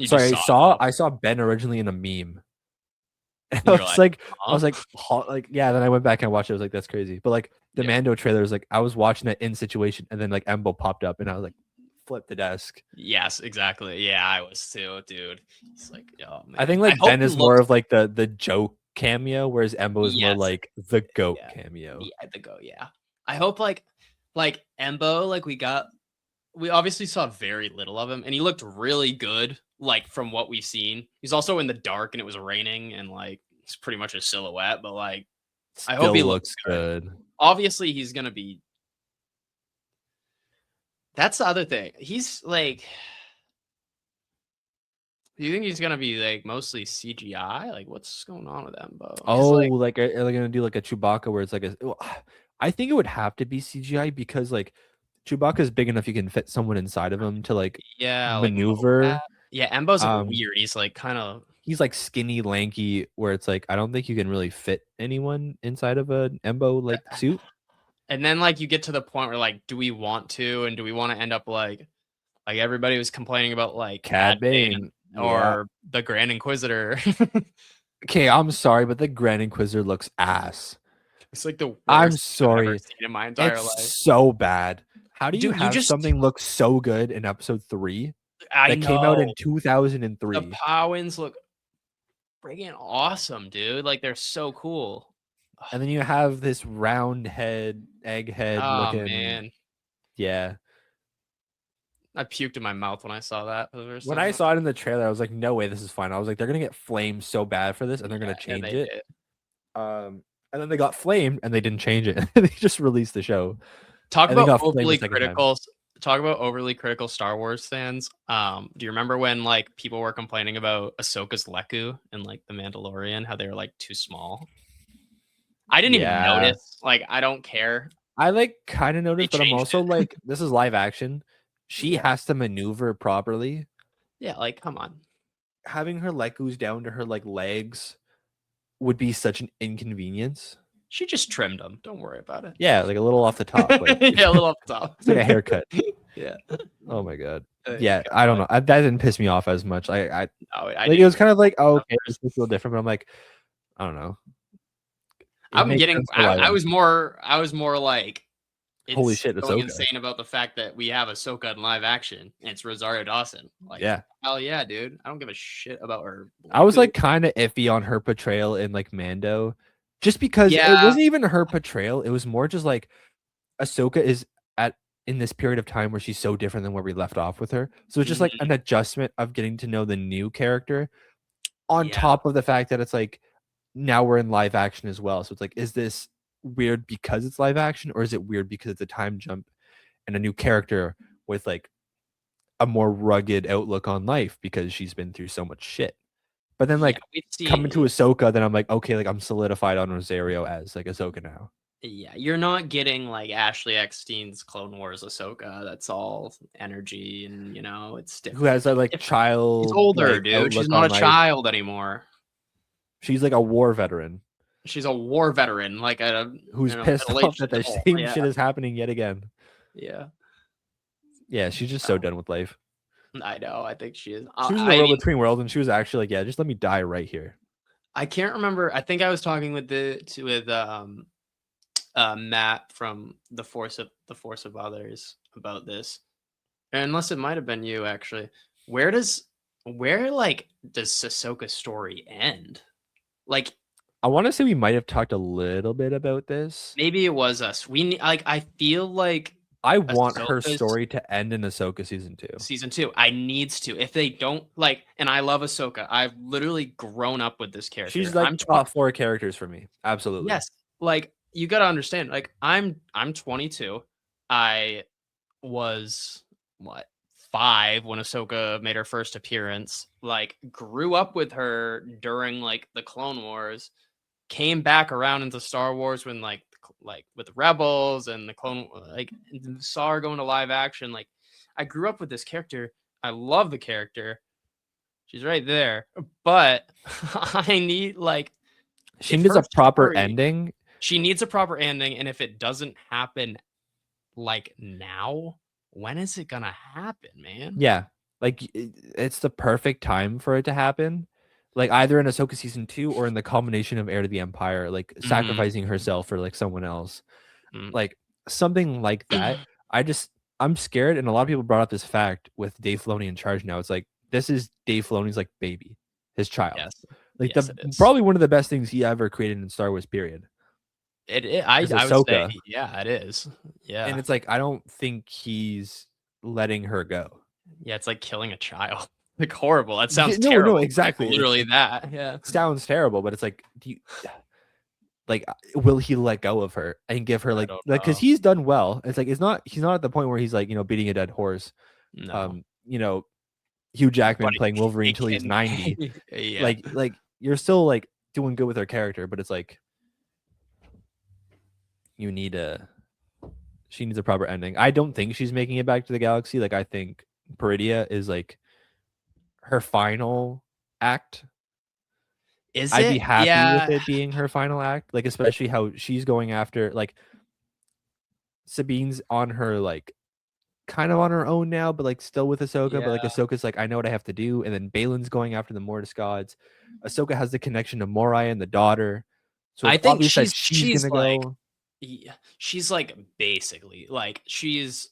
So I saw Ben originally in a meme. And I was like, yeah. Then I went back and watched it. I was like, that's crazy. But like the Mando trailer was like, I was watching that in situation, and then like Embo popped up, and I was like, flip the desk. Yes, exactly. Yeah, I was too, dude. It's like, oh man. I think like Ben is more of like the joke cameo, whereas Embo is more like the goat cameo. Yeah, the goat. Yeah. I hope like Embo, like we obviously saw very little of him, and he looked really good. Like from what we've seen, he's also in the dark and it was raining, and like it's pretty much a silhouette. But like, I hope he looks good. Obviously, he's gonna be. That's the other thing. He's like, do you think he's gonna be like mostly CGI? Like, what's going on with Embo? Oh, like are they gonna do like a Chewbacca where it's like I think it would have to be CGI because like Chewbacca is big enough you can fit someone inside of him to like maneuver. Yeah, Embo's like weird. He's like kind of he's like skinny, lanky, where it's like I don't think you can really fit anyone inside of an Embo like suit. And then like you get to the point where like, do we want to, and do we want to end up like everybody was complaining about like Cad Bane, yeah. or the Grand Inquisitor. Okay, I'm sorry, but the Grand Inquisitor looks ass. It's like the I'm worst thing I've ever sorry. seen in my entire It's life. so bad. How do you Dude, you have just something look so good in episode 3 I that came out in know. The 2003? Powins look freaking awesome, dude. Like they're so cool. And then you have this round head, egghead Oh looking. man. Yeah. I puked in my mouth when I saw that for the first When time. I saw it in the trailer, I was like, no way, this is fine. I was like, they're gonna get flamed so bad for this, and they're gonna And change they it. did. And then they got flamed and they didn't change it. They just released the show. Talk And they about got flamed the overly second time. critical. Talk about overly critical Star Wars fans. Do you remember when like people were complaining about Ahsoka's Leku and like the Mandalorian, how they were like too small? I didn't even Yeah. notice. Like, I don't care. I like kind of They noticed, but I'm changed also it. like, this is live action. She Yeah. has to maneuver properly. Yeah, like come on. Having her Leku's down to her like legs would be such an inconvenience. She just trimmed them. Don't worry about it. Yeah, like a little off the top. Like, Yeah, a little off the top. it's like a haircut. Yeah. Oh my god. There Yeah, you go. I don't know. That didn't piss me off as much. I No, I like it didn't. was kind of like, oh, okay, this is a little different, but I'm like, I don't know. It I'm makes getting. sense for live I was action. more. I was more like, Holy shit, going Ahsoka. insane about the fact that we have Ahsoka in live action. And it's Rosario Dawson. Like, Yeah. hell yeah, dude. I don't give a shit about her. I was like kind of iffy on her portrayal in like Mando, just because it Yeah. wasn't even her portrayal. It was more just like Ahsoka is at in this period of time where she's so different than where we left off with her. So it's just like an adjustment of getting to know the new character on top of the fact that it's like now we're in live action as well. So it's like, is this weird because it's live action, or is it weird because it's a time jump and a new character with like a more rugged outlook on life because she's been through so much shit? But then like coming to Ahsoka, then I'm like, okay, like I'm solidified on Rosario as like Ahsoka now. Yeah, you're not getting like Ashley Eckstein's Clone Wars Ahsoka. That's all energy, and you know it's different. Who has that like child? She's older, like, dude. She's outlook not on a life. child anymore. She's like a war veteran She's a war veteran, like a who's pissed off that the same shit is happening yet again. Yeah. Yeah, she's just so done with life. I know. I think she is. She was in the world between worlds, and she was actually like, yeah, just let me die right here. I can't remember. I think I was talking with Matt from the Force of Others about this, unless it might have been you actually. Where does Ahsoka's story end? Like, I want to say we might have talked a little bit about this. Maybe it was us. I feel like I want her story to end in Ahsoka season 2. Season 2. I needs to. If they don't and I love Ahsoka. I've literally grown up with this character. She's like top 4 characters for me. Absolutely. Yes. Like you got to understand. Like I'm 22. I was 5 when Ahsoka made her first appearance. Like grew up with her during like the Clone Wars. Came back around into Star Wars when like with the Rebels and the Clone, saw her going to live action. Like I grew up with this character. I love the character. She's right there, but I need she needs a proper ending. She needs a proper ending, and if it doesn't happen like now, when is it gonna happen, man? Yeah, like it's the perfect time for it to happen. Like either in Ahsoka season 2 or in the culmination of Heir to the Empire, like sacrificing herself for like someone else, like something like that. I'm scared, and a lot of people brought up this fact with Dave Filoni in charge now. It's like this is Dave Filoni's like baby, his child. Yes. Like probably one of the best things he ever created in Star Wars. Period. I would say, yeah, it is. Yeah, and it's like I don't think he's letting her go. Yeah, it's like killing a child. Like horrible. That sounds terrible. No, exactly. Like, literally that. Yeah. It sounds terrible, but it's like, will he let go of her and give her because he's done well. It's like he's not at the point where he's like, beating a dead horse. No. Hugh Jackman playing Wolverine until he's 90. Yeah. Like you're still like doing good with her character, but it's like she needs a proper ending. I don't think she's making it back to the galaxy. Like I think Peridia is like her final act Is I'd be it? happy with Yeah. it being her final act, like especially how she's going after like Sabine's on her like kind of on her own now, but like still with Ahsoka. But like Yeah. Ahsoka's like, I know what I have to do, and then Balin's going after the Mortis gods. Ahsoka has the connection to Morai and the daughter, so I it's think obvious that she's she's gonna like go. yeah, she's like basically like she's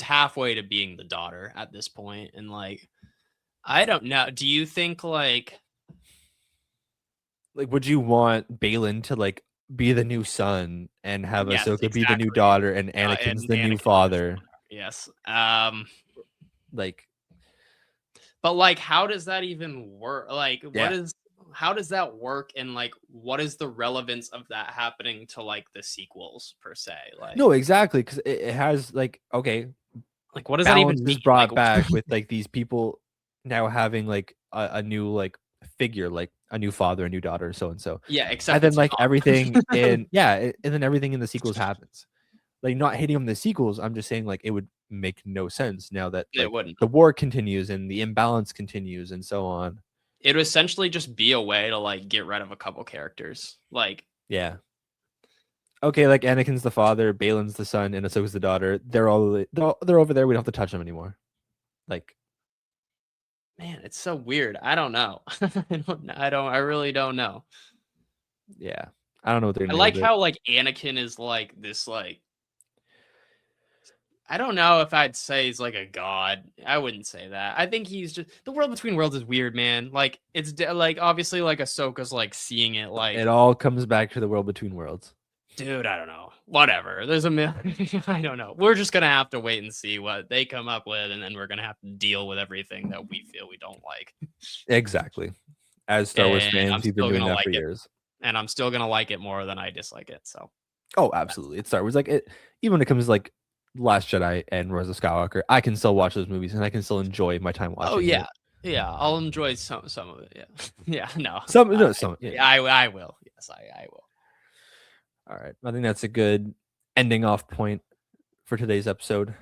halfway to being the daughter at this point, and like I don't know. Do you think like Like, would you want Balin to like be the new son and have yes, Ahsoka be the new exactly. daughter and Anakin's And the new Anakin's the father? father. Yes. Like, But like how does that even work? Like yeah, how does that work, and like what is the relevance of that happening to like the sequels per se? no, exactly, because it has like okay, Like what does that even balance mean? is brought back with like these people now having like a new like figure, like a new father, a new daughter, so and so, yeah, and except then it's like everything not. in and then everything in the sequels happens. Like not hating on the sequels, I'm just saying like it would make no sense now that It like wouldn't. the war continues and the imbalance continues and so on. It would essentially just be a way to like get rid of a couple characters. Like Yeah. Okay, like Anakin's the father, Balin's the son, and Ahsoka's the daughter. They're over there. We don't have to touch them anymore. Like, man, it's so weird. I don't know. I really don't know. yeah, I don't know what they're I gonna do like with it. how like Anakin is like this like I don't know if I'd say he's like a god. I wouldn't say that. I think he's just the world between worlds is weird, man. Like it's like obviously like Ahsoka's like seeing it It like, all comes back to the world between worlds. dude, I don't know. Whatever. There's a million. I don't know. We're just gonna have to wait and see what they come up with, and then we're gonna have to deal with everything that we feel we don't like. Exactly. As Star Wars And fans, I'm we've been still doing gonna that like for it. years. And I'm still gonna like it more than I dislike it. So Oh, that's absolutely. It's Star Wars. Like it, even when it comes to like Last Jedi and Rise of Skywalker, I can still watch those movies and I can still enjoy my time oh watching yeah. it. Yeah, I'll enjoy some of it. Yeah. Yeah, no. Some, no, some, yeah. I will. Yes, I will. All right. I think that's a good ending off point for today's episode.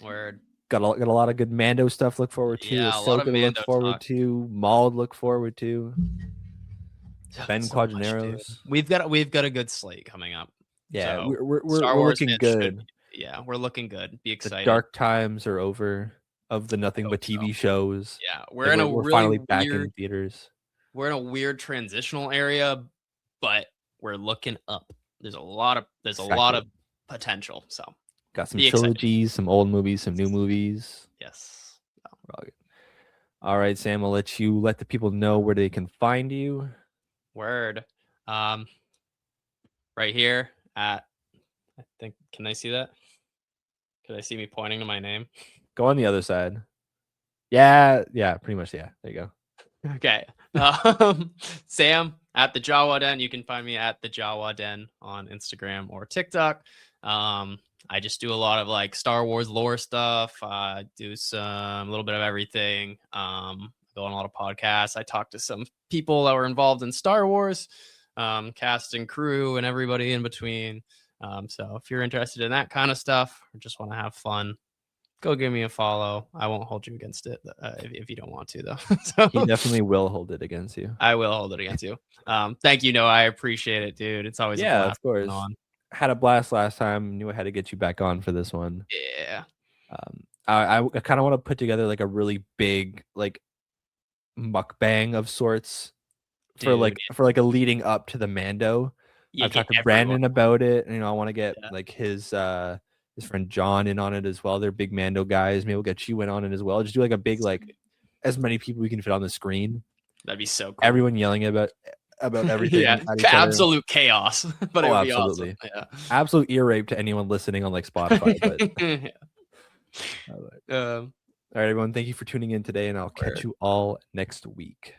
Word. Got a lot of good Mando stuff to look forward to. Yeah, a lot Ahsoka of to look Mando forward talk. to. Maul to look forward to. Ben So much, dude. Quadraneros. We've got a good slate coming up. Yeah, So we're Star Wars looking fans should good. yeah, we're looking good. Be The excited. dark times are over of the I nothing hope but so. TV shows. Yeah, Like we're finally back in theaters. we're in a weird transitional area, but we're looking up. There's a lot Exactly. of potential. So Got some be excited. trilogies, some old movies, some new movies. Yes. We're all good. All right, Sam, I'll let you let the people know where they can find you. Word. Right here at I think can I see that? Can I see me pointing to my name? Go on the other side. Yeah, pretty much. Yeah, there you go. Okay. Sam at the Jawaden. You can find me at the Jawaden on Instagram or TikTok. I just do a lot of like Star Wars lore stuff. Do a little bit of everything. Go on a lot of podcasts. I talk to some people that were involved in Star Wars, cast and crew and everybody in between. So if you're interested in that kind of stuff or just want to have fun, go give me a follow. I won't hold you against it if you don't want to, though. So He definitely will hold it against you. I will hold it against you. Thank you, Noah. I appreciate it, dude. It's always a blast. Of course. On. Had a blast last time. Knew I had to get you back on for this one. Yeah. I kind of want to put together like a really big like mukbang of sorts for a leading up to the Mando. Yeah, I've talked to Brandon about it, and I want to get like his friend John in on it as well. They're big Mando guys. Maybe we'll get you in on it as well. Just do like a big like as many people we can fit on the screen. That'd be so cool. Everyone yelling about everything. Yeah, absolute chaos. But it would be absolutely. Awesome. Yeah. Absolute ear rape to anyone listening on like Spotify. But all right, everyone. Thank you for tuning in today, and I'll catch you all next week.